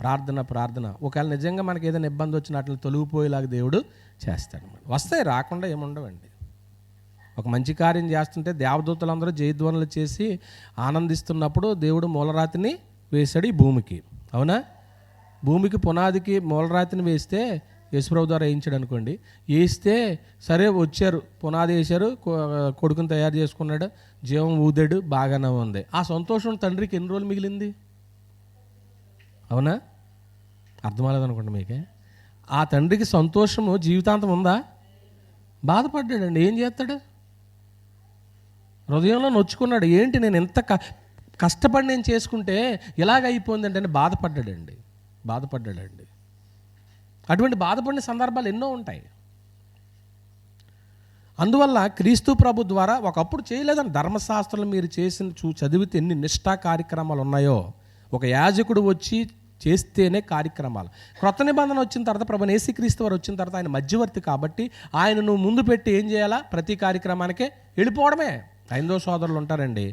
ప్రార్థన. ఒకవేళ నిజంగా మనకి ఏదైనా ఇబ్బంది వచ్చిన అట్లా తొలగిపోయేలాగా దేవుడు చేస్తాడు. వస్తాయి, రాకుండా ఏముండవండి. ఒక మంచి కార్యం చేస్తుంటే దేవదూతలందరూ జయధ్వనులు చేసి ఆనందిస్తున్నప్పుడు దేవుడు మూలరాతిని వేశాడు ఈ భూమికి. అవునా? భూమికి పునాదికి మూలరాతిని వేస్తే యేసుప్రభు ద్వారా వేయించాడు అనుకోండి, వేయిస్తే సరే వచ్చారు, పునాది వేశారు, కొడుకుని తయారు చేసుకున్నాడు, జీవం ఊదాడు, బాగానే ఉంది. ఆ సంతోషం తండ్రికి ఎన్ని రోజులు మిగిలింది? అవునా? అర్థమలేదనుకోండి మీకే. ఆ తండ్రికి సంతోషము జీవితాంతం ఉందా? బాధపడ్డాడండి. ఏం చేస్తాడు? హృదయంలో నొచ్చుకున్నాడు. ఏంటి నేను ఎంత కష్టపడి నేను చేసుకుంటే ఇలాగ అయిపోయిందంటే అని బాధపడ్డాడండి. అటువంటి బాధపడిన సందర్భాలు ఎన్నో ఉంటాయి. అందువల్ల క్రీస్తు ప్రభు ద్వారా ఒకప్పుడు చేయలేదని ధర్మశాస్త్రంలో మీరు చదివితే ఎన్ని నిష్ఠా కార్యక్రమాలు ఉన్నాయో, ఒక యాజకుడు వచ్చి చేస్తేనే కార్యక్రమాలు. క్రొత్త నిబంధన వచ్చిన తర్వాత, ప్రభువైన యేసుక్రీస్తు వారు వచ్చిన తర్వాత ఆయన మధ్యవర్తి కాబట్టి ఆయన నువ్వు ముందు పెట్టి ఏం చేయాలా? ప్రతి కార్యక్రమానికే వెళ్ళిపోవడమే. హైందవ సోదరులు ఉంటారండి,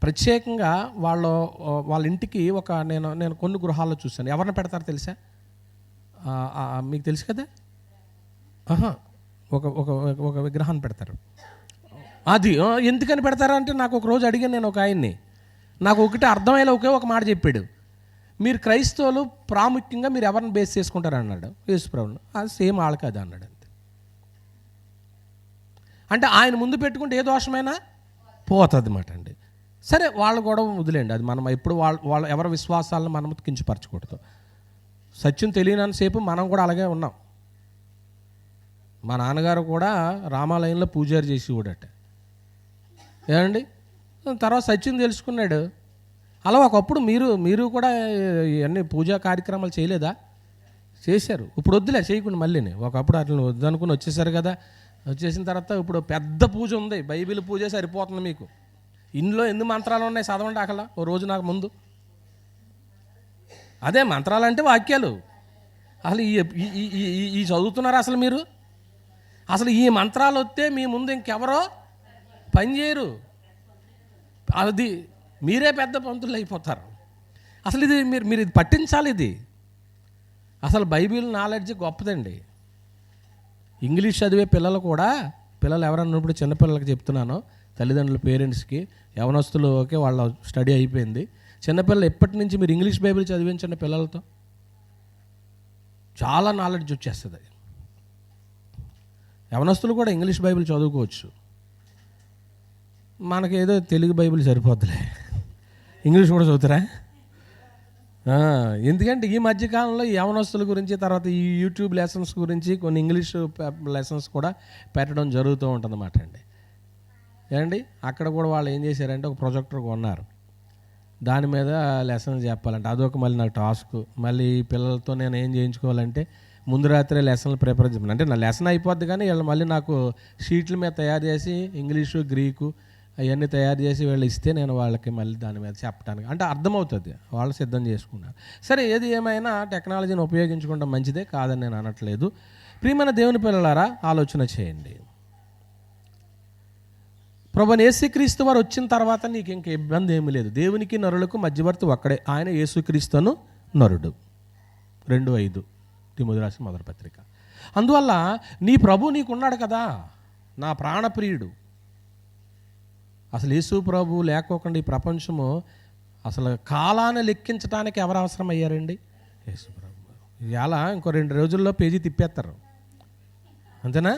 ప్రత్యేకంగా వాళ్ళ ఇంటికి నేను కొన్ని గృహాల్లో చూశాను. ఎవరిని పెడతారో తెలుసా? మీకు తెలుసు కదా, ఒక విగ్రహాన్ని పెడతారు. అది ఎందుకని పెడతారా అంటే, నాకు ఒక రోజు అడిగాను నేను ఒక ఆయన్ని, నాకు ఒకటి అర్థమయ్యేలా ఒక మాట చెప్పాడు. మీరు క్రైస్తవులు ప్రాముఖ్యంగా మీరు ఎవరిని బేస్ చేసుకుంటారు అన్నాడు. యేసుప్రభుని. అది సేమ్ వాళ్ళకి అది అన్నాడు అంతే. అంటే ఆయన ముందు పెట్టుకుంటే ఏ దోషమైనా పోతుంది అన్నమాట అండి. సరే, వాళ్ళు కూడా వదిలేండి, అది మనం ఎప్పుడు వాళ్ళ ఎవరి విశ్వాసాలను మనం కించపరచకూడదు. సత్యం తెలియనంతసేపు మనం కూడా అలాగే ఉన్నాం. మా నాన్నగారు కూడా రామాలయంలో పూజారి చేసి కూడట, ఏమండి. తర్వాత సత్యం తెలుసుకున్నాడు. అలా ఒకప్పుడు మీరు కూడా ఇవన్నీ పూజా కార్యక్రమాలు చేయలేదా? చేశారు. ఇప్పుడు వద్దులే, చేయకుండా మళ్ళీని. ఒకప్పుడు అట్లా వద్దనుకుని వచ్చేసారు కదా. వచ్చేసిన తర్వాత ఇప్పుడు పెద్ద పూజ ఉంది, బైబిల్ పూజ సరిపోతుంది మీకు. ఇందులో ఎన్ని మంత్రాలు ఉన్నాయి చదవండి అక్కడ ఓ రోజు నాకు ముందు. అదే మంత్రాలు అంటే వాక్యాలు. అసలు ఈ చదువుతున్నారా అసలు మీరు? అసలు ఈ మంత్రాలు వస్తే మీ ముందు ఇంకెవరో పనిచేయరు. అది మీరే పెద్ద పంతులు అయిపోతారు. అసలు ఇది మీరు ఇది పట్టించాలి. ఇది అసలు బైబిల్ నాలెడ్జ్ గొప్పదండి. ఇంగ్లీష్ చదివే పిల్లలు ఎవరన్నప్పుడు చిన్నపిల్లలకి చెప్తున్నాను, తల్లిదండ్రుల పేరెంట్స్కి, యవనస్తులు ఓకే వాళ్ళ స్టడీ అయిపోయింది. చిన్నపిల్లలు ఎప్పటి నుంచి మీరు ఇంగ్లీష్ బైబిల్ చదివించండి పిల్లలతో, చాలా నాలెడ్జ్ వచ్చేస్తుంది. యవనస్తులు కూడా ఇంగ్లీష్ బైబిల్ చదువుకోవచ్చు. మనకేదో తెలుగు బైబిల్ సరిపోద్దులే, ఇంగ్లీష్ కూడా చదువుతారా? ఎందుకంటే ఈ మధ్యకాలంలో యవనస్తుల గురించి, తర్వాత ఈ యూట్యూబ్ లెసన్స్ గురించి కొన్ని ఇంగ్లీష్ లెసన్స్ కూడా పెట్టడం జరుగుతూ ఉంటుందన్నమాట అండి. ఏమండి, అక్కడ కూడా వాళ్ళు ఏం చేశారంటే ఒక ప్రొజెక్టర్ కొన్నారు, దాని మీద లెసన్స్ చెప్పాలంటే అదొక మళ్ళీ నాకు టాస్క్. మళ్ళీ పిల్లలతో నేను ఏం చేయించుకోవాలంటే ముందు రాత్రే లెసన్లు ప్రిపేర్ చేయమని, అంటే నా లెసన్ అయిపోద్ది కానీ వీళ్ళు మళ్ళీ నాకు షీట్ల మీద తయారు చేసి ఇంగ్లీషు గ్రీకు అవన్నీ తయారు చేసి వీళ్ళు ఇస్తే నేను వాళ్ళకి మళ్ళీ దాని మీద చెప్పడానికి అంటే అర్థమవుతుంది, వాళ్ళు సిద్ధం చేసుకున్నారు. సరే, ఏది ఏమైనా టెక్నాలజీని ఉపయోగించుకోవడం మంచిదే, కాదని నేను అనట్లేదు. ప్రియమైన దేవుని పిల్లలారా, ఆలోచన చేయండి. ప్రభువైన యేసుక్రీస్తు వారు వచ్చిన తర్వాత నీకు ఇంక ఇబ్బంది ఏమీ లేదు. దేవునికి నరులకు మధ్యవర్తి ఒక్కడే, ఆయన యేసుక్రీస్తును నరుడు. 2:5 తిమోథెయుకు రాసిన మొదటి పత్రిక. అందువల్ల నీ ప్రభు నీకున్నాడు కదా, నా ప్రాణప్రియుడు. అసలు యేసు ప్రభు లేకోకుండా ఈ ప్రపంచము అసలు కాలాన్ని లెక్కించడానికి ఎవరు అవసరం అయ్యారండి? యేసు ప్రభు. ఇలా ఇంకో 2 రోజుల్లో పేజీ తిప్పేస్తారు, అంతేనా?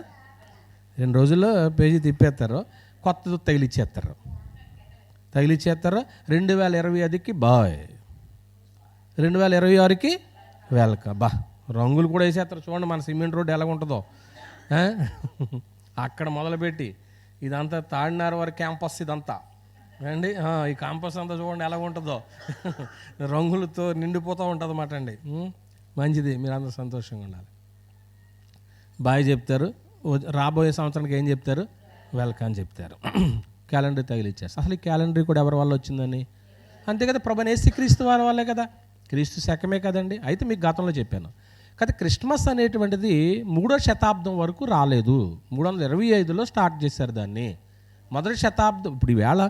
2 రోజుల్లో పేజీ తిప్పేస్తారు, కొత్తది తగిలిచ్చేస్తారు. 2025కి బాయ్, 2026కి వెల్కమ్. రంగులు కూడా వేసేస్తారు. చూడండి మన సిమెంట్ రోడ్డు ఎలా ఉంటుందో, అక్కడ మొదలుపెట్టి ఇదంతా తాడినారు వారి క్యాంపస్ ఇదంతా అండి. ఈ క్యాంపస్ అంతా చూడండి ఎలా ఉంటుందో, రంగులతో నిండిపోతూ ఉంటుంది అన్నమాట అండి. మంచిది, మీరు అందరూ సంతోషంగా ఉండాలి. బాయ్ చెప్తారు, రాబోయే సంవత్సరానికి ఏం చెప్తారు? వెల్కమ్ చెప్తారు. క్యాలెండర్ తగిలిచ్చేస్తారు. అసలు ఈ క్యాలెండర్ కూడా ఎవరి వల్ల వచ్చిందని? అంతే కదా, ప్రభువైన యేసుక్రీస్తు వారి వల్లే కదా, క్రీస్తు శకమే కదండి. అయితే మీకు గతంలో చెప్పాను కదా, క్రిస్మస్ అనేటువంటిది 3వ శతాబ్దం వరకు రాలేదు. 325లో స్టార్ట్ చేశారు దాన్ని. మొదటి శతాబ్దం. ఇప్పుడు ఈవేళ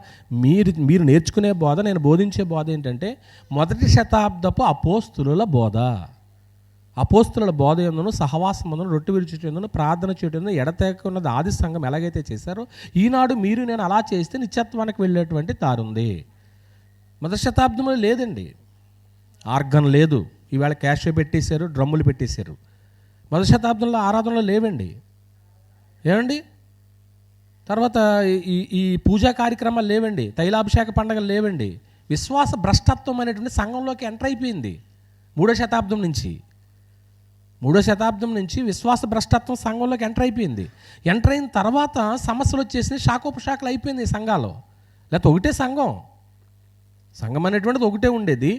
మీరు నేర్చుకునే బోధ, నేను బోధించే బోధ ఏంటంటే మొదటి శతాబ్దపు అపోస్తుల బోధ. అపోస్తుల బోధ ఎందును, సహవాసం ఎందును, రొట్టె విరుచుట ఎందును, ప్రార్థన చేయడం ఎడతెగకున్నది ఆది సంఘం ఎలాగైతే చేశారో ఈనాడు మీరు నేను అలా చేస్తే నిత్యత్వానికి వెళ్ళేటువంటి దారుంది. మొదటి శతాబ్దంలో లేదండి, ఆర్గన్ లేదు. ఈవేళ క్యాష్ పెట్టేశారు, డ్రమ్ములు పెట్టేశారు. మొదటి శతాబ్దంలో ఆరాధనలు లేవండి. ఏమండి? తర్వాత ఈ పూజా కార్యక్రమాలు లేవండి, తైలాభిషేక పండుగలు లేవండి. విశ్వాస భ్రష్టత్వం అనేటువంటి సంఘంలోకి ఎంటర్ అయిపోయింది మూడో శతాబ్దం నుంచి విశ్వాస భ్రష్టత్వం సంఘంలోకి ఎంటర్ అయిపోయింది. ఎంటర్ అయిన తర్వాత సమస్యలు వచ్చేసి శాఖోపశాఖలు అయిపోయింది సంఘాలు. లేకపోతే ఒకటే సంఘం అనేటువంటిది ఒకటే ఉండేది.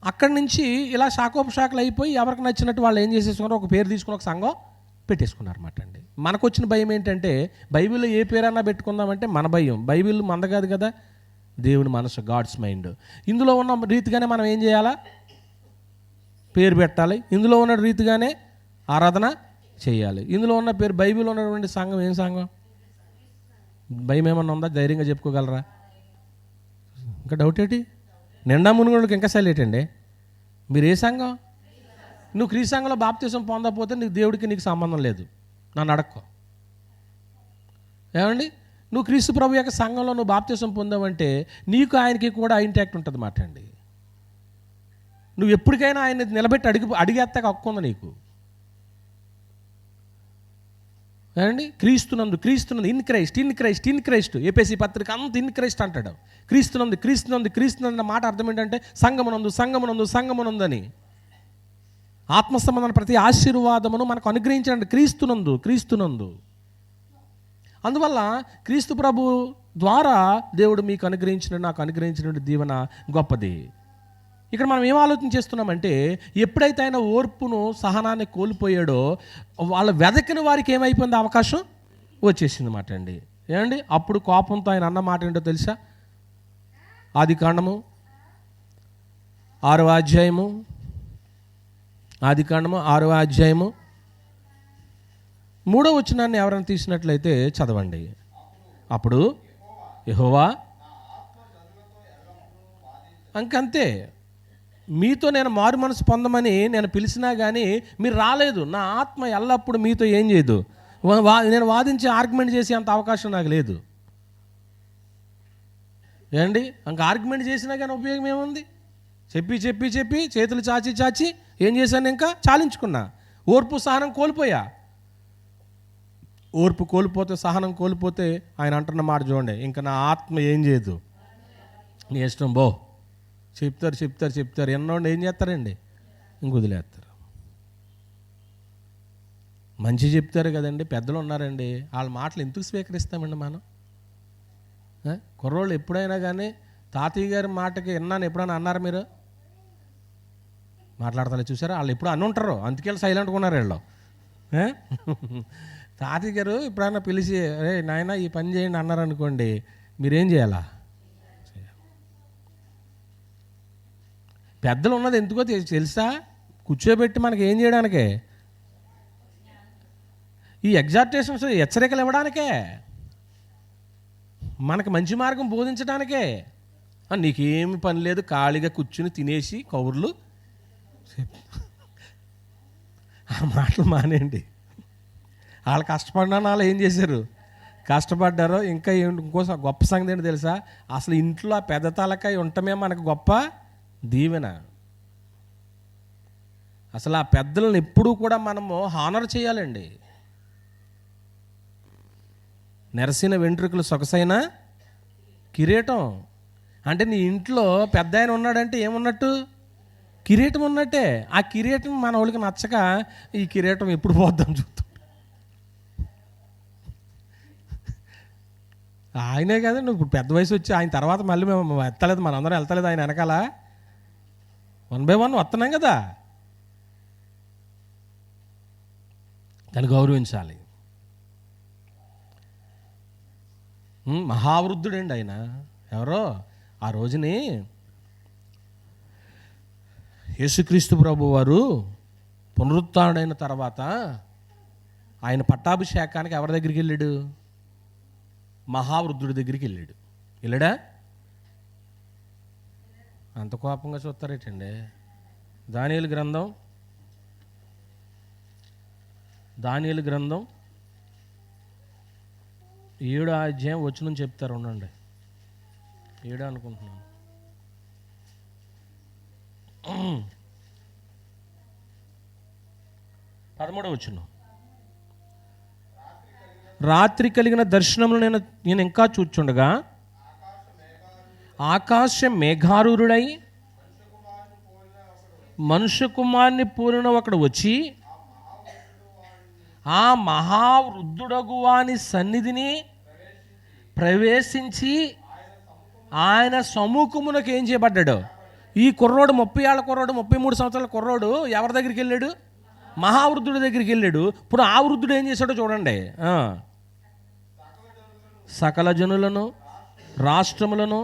అక్కడి నుంచి ఇలా శాఖోపశాఖలు అయిపోయి ఎవరికి నచ్చినట్టు వాళ్ళు ఏం చేసేసుకున్నారు, ఒక పేరు తీసుకుని ఒక సంఘం పెట్టేసుకున్నారన్నమాట అండి. మనకు వచ్చిన భయం ఏంటంటే, బైబిల్లో ఏ పేరన్నా పెట్టుకుందామంటే మన భయం. బైబిల్ మంద కాదు కదా, దేవుని మనసు, గాడ్స్ మైండ్. ఇందులో ఉన్న రీతిగానే మనం ఏం చేయాలా, పేరు పెట్టాలి. ఇందులో ఉన్న రీతిగానే ఆరాధన చేయాలి. ఇందులో ఉన్న పేరు, బైబిల్లో ఉన్నటువంటి సంఘం ఏం సంఘం? భయం ఏమన్నా ఉందా? ధైర్యంగా చెప్పుకోగలరా? ఇంకా డౌట్ ఏంటి? నిండా మునుగుడికి ఇంకా సైలెంట్ అండి. మీరు ఏ సంఘం? నువ్వు క్రీస్తు సంఘంలో బాప్తిసం పొందకపోతే నీకు దేవుడికి నీకు సంబంధం లేదు, నన్ను అడక్కో. ఏమండి? నువ్వు క్రీస్తు ప్రభు యొక్క సంఘంలో నువ్వు బాప్తిసం పొందావంటే నీకు ఆయనకి కూడా ఇంటాక్ట్ ఉంటుంది మాట అండి. నువ్వు ఎప్పటికైనా ఆయన నిలబెట్టి అడిగేస్తాక హక్కు ఉంది నీకు. ఏమండి? క్రీస్తునందు ఇన్ క్రైస్ట్ ఏపీసీ పత్రిక అంత ఇన్ క్రైస్ట్ అంటాడు. క్రీస్తునందు మాట అర్థం ఏంటంటే సంగమునందు అని. ఆత్మ సంబంధమైన ప్రతి ఆశీర్వాదమును మనకు అనుగ్రహించాడు క్రీస్తునందు. అందువల్ల క్రీస్తు ప్రభు ద్వారా దేవుడు మీకు నాకు అనుగ్రహించిన దీవెన గొప్పది. ఇక్కడ మనం ఏం ఆలోచన చేస్తున్నామంటే, ఎప్పుడైతే ఆయన ఓర్పును సహనాన్ని కోల్పోయాడో వాళ్ళ వెదకిన వారికి ఏమైపోయింది, అవకాశం వచ్చేసింది మాట అండి. ఏమండి? అప్పుడు కోపంతో ఆయన అన్న మాట ఏంటో తెలుసా? ఆదికాండము 6వ అధ్యాయము 3వ వచనాన్ని ఎవరైనా తీసినట్లయితే చదవండి. అప్పుడు యెహోవా, ఇంకంతే, మీతో నేను మారు మనసు పొందమని నేను పిలిచినా కానీ మీరు రాలేదు. నా ఆత్మ ఎల్లప్పుడూ మీతో ఏం చేయదు, నేను వాదించి ఆర్గ్యుమెంట్ చేసే అంత అవకాశం నాకు లేదు. ఏమండి? ఇంకా ఆర్గ్యుమెంట్ చేసినా కానీ ఉపయోగం ఏముంది? చెప్పి చేతులు చాచి ఏం చేశాను, ఇంకా చాలించుకున్నా. ఓర్పు సహనం కోల్పోయా. ఓర్పు కోల్పోతే, సహనం కోల్పోతే ఆయన అంటున్న మాట చూడండి, ఇంకా నా ఆత్మ ఏం చేయదు, నీ ఇష్టం బో. చెప్తారు ఎన్నోండి ఏం చేస్తారండి, ఇంక వదిలేస్తారు. మంచి చెప్తారు కదండి, పెద్దలు ఉన్నారండి, వాళ్ళ మాటలు ఎందుకు స్వీకరిస్తామండి మనం? కుర్రోళ్ళు ఎప్పుడైనా కానీ తాతయ్య గారి మాటకి విన్నాను ఎప్పుడైనా అన్నారు మీరు? మాట్లాడతారు చూసారా, వాళ్ళు ఎప్పుడు అని ఉంటారు, అందుకే సైలెంట్గా ఉన్నారు వీళ్ళు. తాతయ్య గారు ఎప్పుడైనా పిలిచి అరే నాయన ఈ పని చేయండి అన్నారు అనుకోండి, మీరేం చేయాలా? పెద్దలు ఉన్నది ఎందుకో తెలుసా? కూర్చోబెట్టి మనకి ఏం చేయడానికే, ఈ ఎగ్జార్టేషన్స్, హెచ్చరికలు ఇవ్వడానికే, మనకు మంచి మార్గం బోధించడానికే. నీకేమి పని లేదు, ఖాళీగా కూర్చుని తినేసి కౌర్లు ఆ మాటలు మానేయండి. వాళ్ళు కష్టపడినా వాళ్ళు ఏం చేశారు, కష్టపడ్డారో. ఇంకా ఇంకో గొప్ప సంగతి ఏంటి తెలుసా? అసలు ఇంట్లో ఆ పెద్ద తలకాయ ఉండటమే మనకు గొప్ప దీవెన. అసలు ఆ పెద్దలను ఎప్పుడూ కూడా మనము హానర్ చేయాలండి. నెరసిన వెంట్రుకలు సొగసైన కిరీటం అంటే, నీ ఇంట్లో పెద్ద ఆయన ఉన్నాడంటే ఏమున్నట్టు, కిరీటం ఉన్నట్టే. ఆ కిరీటం మన వాళ్ళకి నచ్చక ఈ కిరీటం ఎప్పుడు పోద్దాం చూస్తాం. ఆయనే కదా, నువ్వు ఇప్పుడు పెద్ద వయసు వచ్చి ఆయన తర్వాత మళ్ళీ మేము ఎత్తలేదు, మనందరం వెళ్తలేదు ఆయన వెనకాల, 1 by 1 వస్తున్నాం కదా. దాన్ని గౌరవించాలి. మహావృద్ధుడండి ఆయన. ఎవరో ఆ రోజుని యేసుక్రీస్తు ప్రభు వారు పునరుత్థానుడైన తర్వాత ఆయన పట్టాభిషేకానికి ఎవరి దగ్గరికి వెళ్ళాడు? మహావృద్ధుడి దగ్గరికి వెళ్ళాడా? అంత కోపంగా చూస్తారేటండి. దానియేలు గ్రంథం 7వ అధ్యాయం వచనం చెప్తారు, ఉండండి. 7 అనుకుంటున్నాను. 13వ వచనం. రాత్రి కలిగిన దర్శనములు నేను ఇంకా చూచుండగా ఆకాశ మేఘారూరుడై మనుష్య కుమారుని పోలిన ఒకడు వచ్చి ఆ మహావృద్ధుడగు వాని సన్నిధిని ప్రవేశించి ఆయన సముఖమునకు ఏం చేయబడ్డాడు? ఈ కుర్రోడు 30 ఏళ్ల కుర్రోడు, 33 సంవత్సరాల కుర్రోడు ఎవరి దగ్గరికి వెళ్ళాడు? మహావృద్ధుడి దగ్గరికి వెళ్ళాడు. ఇప్పుడు ఆ వృద్ధుడు ఏం చేశాడో చూడండి. సకల జనులను, రాష్ట్రములను,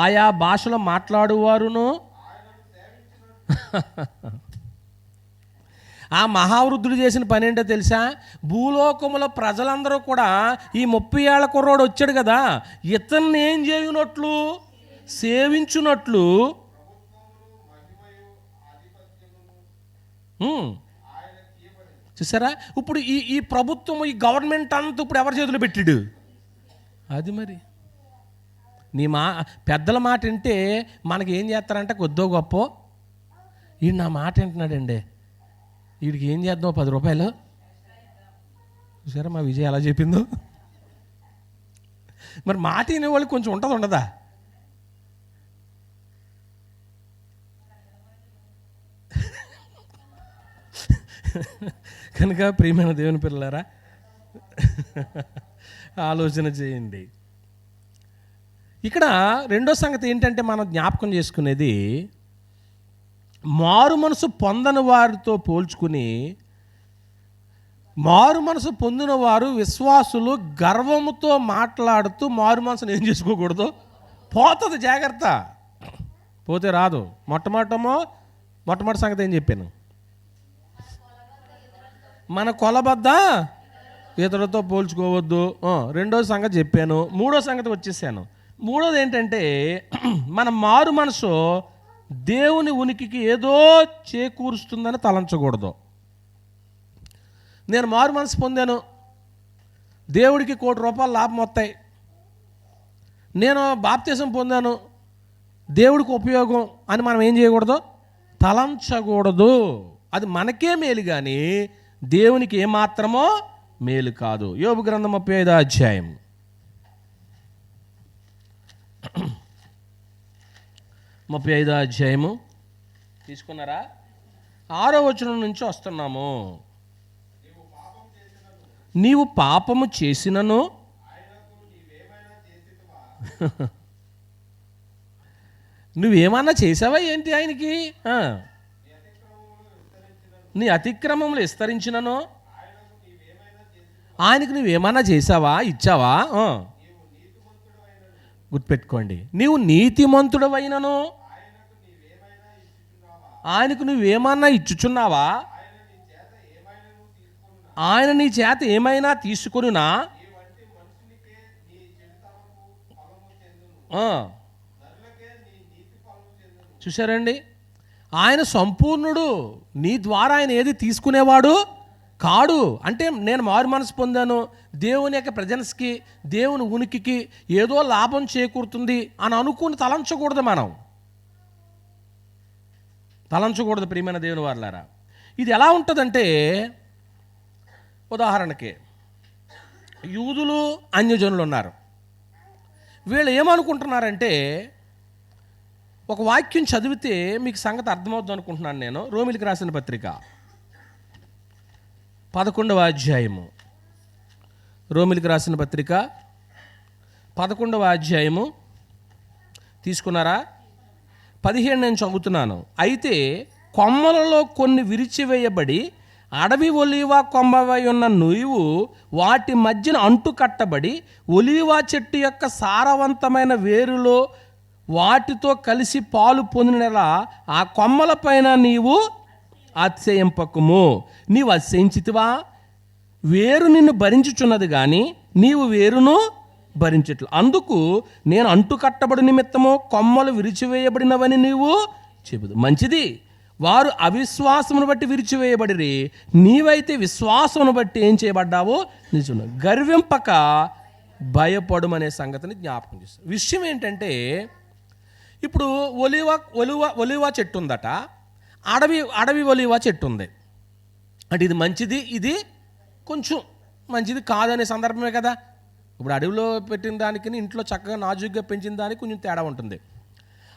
ఆయా భాషలో మాట్లాడువారును ఆ మహావృద్ధుడు చేసిన పని ఏంటో తెలుసా? భూలోకముల ప్రజలందరూ కూడా ఈ 30 ఏళ్ల కుర్రోడు వచ్చాడు కదా, ఇతన్ని ఏం చేయునట్లు? సేవించునట్లు చూసారా? ఇప్పుడు ఈ ప్రభుత్వం, ఈ గవర్నమెంట్ అంతా ఇప్పుడు ఎవరి చేతిలో పెట్టాడు? అది మరి పెద్దల మాట వింటే మనకి ఏం చేస్తారంటే కొద్దో గొప్ప, ఈయన నా మాట వింటున్నాడండి, వీడికి ఏం చేద్దాం 10 రూపాయలు. చూసారా మా విజయ్ ఎలా చెప్పిందో? మరి మాట వినే వాళ్ళకి కొంచెం ఉంటుంది, ఉండదా? కనుక ప్రియమైన దేవుని పిల్లలారా, ఆలోచన చేయండి. ఇక్కడ రెండో సంగతి ఏంటంటే మనం జ్ఞాపకం చేసుకునేది, మారు మనసు పొందని వారితో పోల్చుకుని, మారు మనసు పొందిన వారు విశ్వాసులు గర్వముతో మాట్లాడుతూ మారు మనసును ఏం చేసుకోకూడదు? పోతుంది, జాగ్రత్త, పోతే రాదు. మొట్టమొదటి సంగతి ఏం చెప్పాను? మన కొలబద్ద ఇతరులతో పోల్చుకోవద్దు. రెండో సంగతి చెప్పాను. మూడో సంగతి వచ్చేసాను. మూడోది ఏంటంటే, మన మారు మనసు దేవుని ఉనికికి ఏదో చేకూరుస్తుందని తలంచకూడదు. నేను మారు మనసు పొందాను, దేవుడికి ₹1 కోటి లాభం వస్తాయి, నేను బాప్తిసం పొందాను, దేవుడికి ఉపయోగం అని మనం ఏం చేయకూడదు? తలంచకూడదు. అది మనకే మేలు కానీ దేవునికి ఏమాత్రమో మేలు కాదు. యోబు గ్రంథం 35వ అధ్యాయం 35వ అధ్యాయము తీసుకున్నారా? 6వ వచనం నుంచి వస్తున్నాము. నీవు పాపము చేసినను నువ్వేమన్నా చేసావా ఏంటి ఆయనకి? నీ అతిక్రమములు విస్తరించినను ఆయనకు నువ్వేమన్నా చేసావా, ఇచ్చావా? గుర్తుపెట్టుకోండి, నీవు నీతిమంతుడవైనను ఆయనకు నువ్వేమన్నా ఇచ్చుచున్నావా? ఆయన నీ చేత ఏమైనా తీసుకొనునా? చూశారండి, ఆయన సంపూర్ణుడు, నీ ద్వారా ఆయన ఏది తీసుకునేవాడు కాడు. అంటే నేను మారు మనసు పొందాను, దేవుని యొక్క ప్రజెన్స్కి, దేవుని ఉనికికి ఏదో లాభం చేకూరుతుంది అని అనుకుని తలంచకూడదు. మనం తలంచకూడదు ప్రియమైన దేవుని వారలారా. ఇది ఎలా ఉంటుందంటే, ఉదాహరణకి యూదులు, అన్యజనులు ఉన్నారు. వీళ్ళు ఏమనుకుంటున్నారంటే, ఒక వాక్యం చదివితే మీకు సంగతి అర్థమవుద్ది అనుకుంటున్నాను నేను. రోమిలికి రాసిన పత్రిక 11వ అధ్యాయము, రోమిలికి రాసిన పత్రిక 11వ అధ్యాయము తీసుకున్నారా? 15 నేను చదువుతున్నాను. అయితే కొమ్మలలో కొన్ని విరిచివేయబడి అడవి ఒలీవా కొమ్మవై ఉన్న నువ్వు వాటి మధ్యన అంటు కట్టబడి ఒలీవా చెట్టు యొక్క సారవంతమైన వేరులో వాటితో కలిసి పాలు పొందినలా ఆ కొమ్మల పైన నీవు అతిశయింపకము. నీవు అతిశయించితివా? వేరు నిన్ను భరించుచున్నది కానీ నీవు వేరును భరించట్లు. అందుకు నేను అంటు కట్టబడి నిమిత్తము కొమ్మలు విరిచివేయబడినవని నీవు చెబుదు. మంచిది, వారు అవిశ్వాసమును బట్టి విరిచివేయబడిరి, నీవైతే విశ్వాసమును బట్టి ఏం చేయబడ్డావో నిజం. గర్వింపక భయపడుమనే సంగతిని జ్ఞాపకం చేస్తారు. విషయం ఏంటంటే, ఇప్పుడు ఒలివా చెట్టు ఉందట, అడవి ఒలివా చెట్టు ఉంది. అంటే ఇది మంచిది, ఇది కొంచెం మంచిది కాదనే సందర్భమే కదా. ఇప్పుడు అడవిలో పెట్టిన దానికి ఇంట్లో చక్కగా నాజుగ్గా పెంచిన దానికి కొంచెం తేడా ఉంటుంది.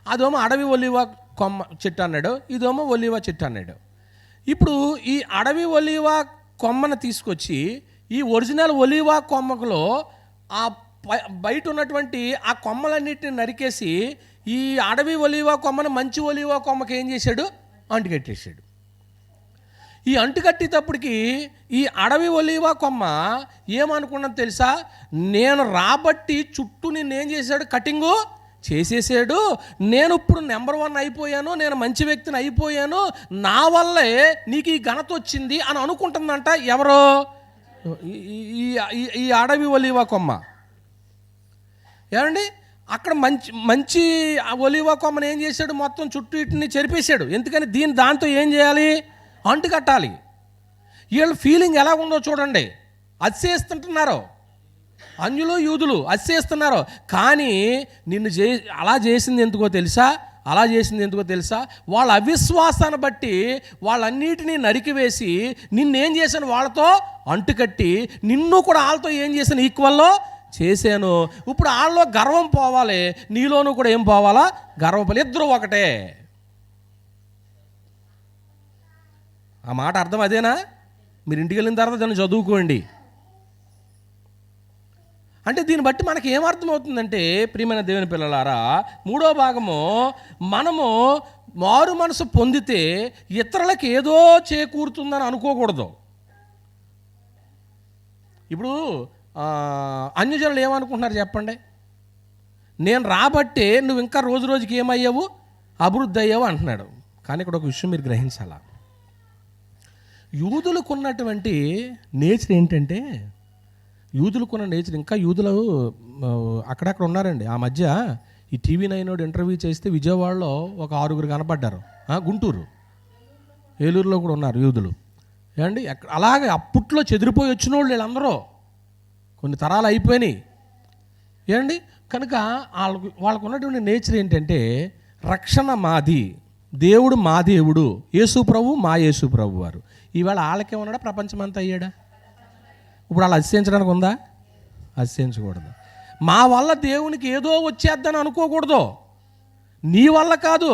అదేమో అడవి ఒలివ కొమ్మ చెట్టు అన్నాడు, ఇదేమో ఒలివ చెట్టు అన్నాడు. ఇప్పుడు ఈ అడవి ఒలివ కొమ్మను తీసుకొచ్చి ఈ ఒరిజినల్ ఒలివ కొమ్మకులో ఆ బయట ఉన్నటువంటి ఆ కొమ్మలన్నిటిని నరికేసి ఈ అడవి ఒలివ కొమ్మను మంచి ఒలివ కొమ్మకి ఏం చేశాడు? అంటుకట్టేశాడు. ఈ అంటుకట్టేటప్పటికి ఈ అడవి ఒలివ కొమ్మ ఏమనుకున్నది తెలుసా? నేను రాబట్టి చుట్టూ నిన్నేం చేశాడు? కటింగు చేసేసాడు. నేను ఇప్పుడు నెంబర్ 1 అయిపోయాను, నేను మంచి వ్యక్తిని అయిపోయాను, నా వల్లే నీకు ఈ ఘనత వచ్చింది అని అనుకుంటుందంట. ఎవరో? ఈ అడవి ఒలివ కొమ్మ. ఏమండి, అక్కడ మంచి ఒలివ కొమ్మను ఏం చేశాడు? మొత్తం చుట్టూ ఇటుని చెరిపేశాడు. ఎందుకని? దాంతో ఏం చేయాలి? అంటు కట్టాలి. వీళ్ళ ఫీలింగ్ ఎలా ఉందో చూడండి. అతిశయిస్తుంటున్నారు, అన్యులు యూదులు అతిశయిస్తున్నారు. కానీ నిన్ను అలా చేసింది ఎందుకో తెలుసా? వాళ్ళ అవిశ్వాసాన్ని బట్టి వాళ్ళన్నిటినీ నరికివేసి నిన్నేం చేశాను? వాళ్ళతో అంటుకట్టి నిన్ను కూడా వాళ్ళతో ఏం చేశాను? ఈక్వల్లో చేశాను. ఇప్పుడు వాళ్ళలో గర్వం పోవాలి, నీలోనూ కూడా ఏం పోవాలా? గర్వం పోవాలి. ఇద్దరు ఒకటే. ఆ మాట అర్థం అదేనా? మీరు ఇంటికి వెళ్ళిన తర్వాత దాన్ని చదువుకోండి. అంటే దీన్ని బట్టి మనకి ఏమర్థమవుతుందంటే, ప్రియమైన దేవుని పిల్లలారా, 3వ భాగము, మనము మారు మనసు పొందితే ఇతరులకు ఏదో చేకూరుతుందని అనుకోకూడదు. ఇప్పుడు అన్యజనులు ఏమనుకుంటున్నారు చెప్పండి? నేను రాబట్టే నువ్వు ఇంకా రోజు రోజుకి ఏమయ్యావు? అభివృద్ధి అయ్యావు అంటున్నాడు. కానీ ఇక్కడ ఒక విషయం మీరు గ్రహించాలా. యూదులకు ఉన్నటువంటి నేచర్ ఏంటంటే, యూదులకున్న నేచర్, ఇంకా యూదులు అక్కడక్కడ ఉన్నారండి. ఆ మధ్య ఈ TV9 ఇంటర్వ్యూ చేస్తే విజయవాడలో ఒక 6 కనపడ్డారు. గుంటూరు, ఏలూరులో కూడా ఉన్నారు యూదులు. ఏమండి, అలాగే అప్పట్లో చెదిరిపోయి వచ్చిన వాళ్ళు వీళ్ళందరూ కొన్ని తరాలు అయిపోయినాయి. ఏమండి, కనుక వాళ్ళకు ఉన్నటువంటి నేచర్ ఏంటంటే, రక్షణ మాది, దేవుడు మా దేవుడు, యేసు ప్రభు మా యేసు ప్రభు వారు. ఈవేళ వాళ్ళకేమన్నాడా? ప్రపంచమంతా అయ్యాడా? ఇప్పుడు వాళ్ళు అతిశయించడానికి ఉందా? అతిశయించకూడదు. మా వల్ల దేవునికి ఏదో వచ్చేద్దని అనుకోకూడదు. నీ వల్ల కాదు,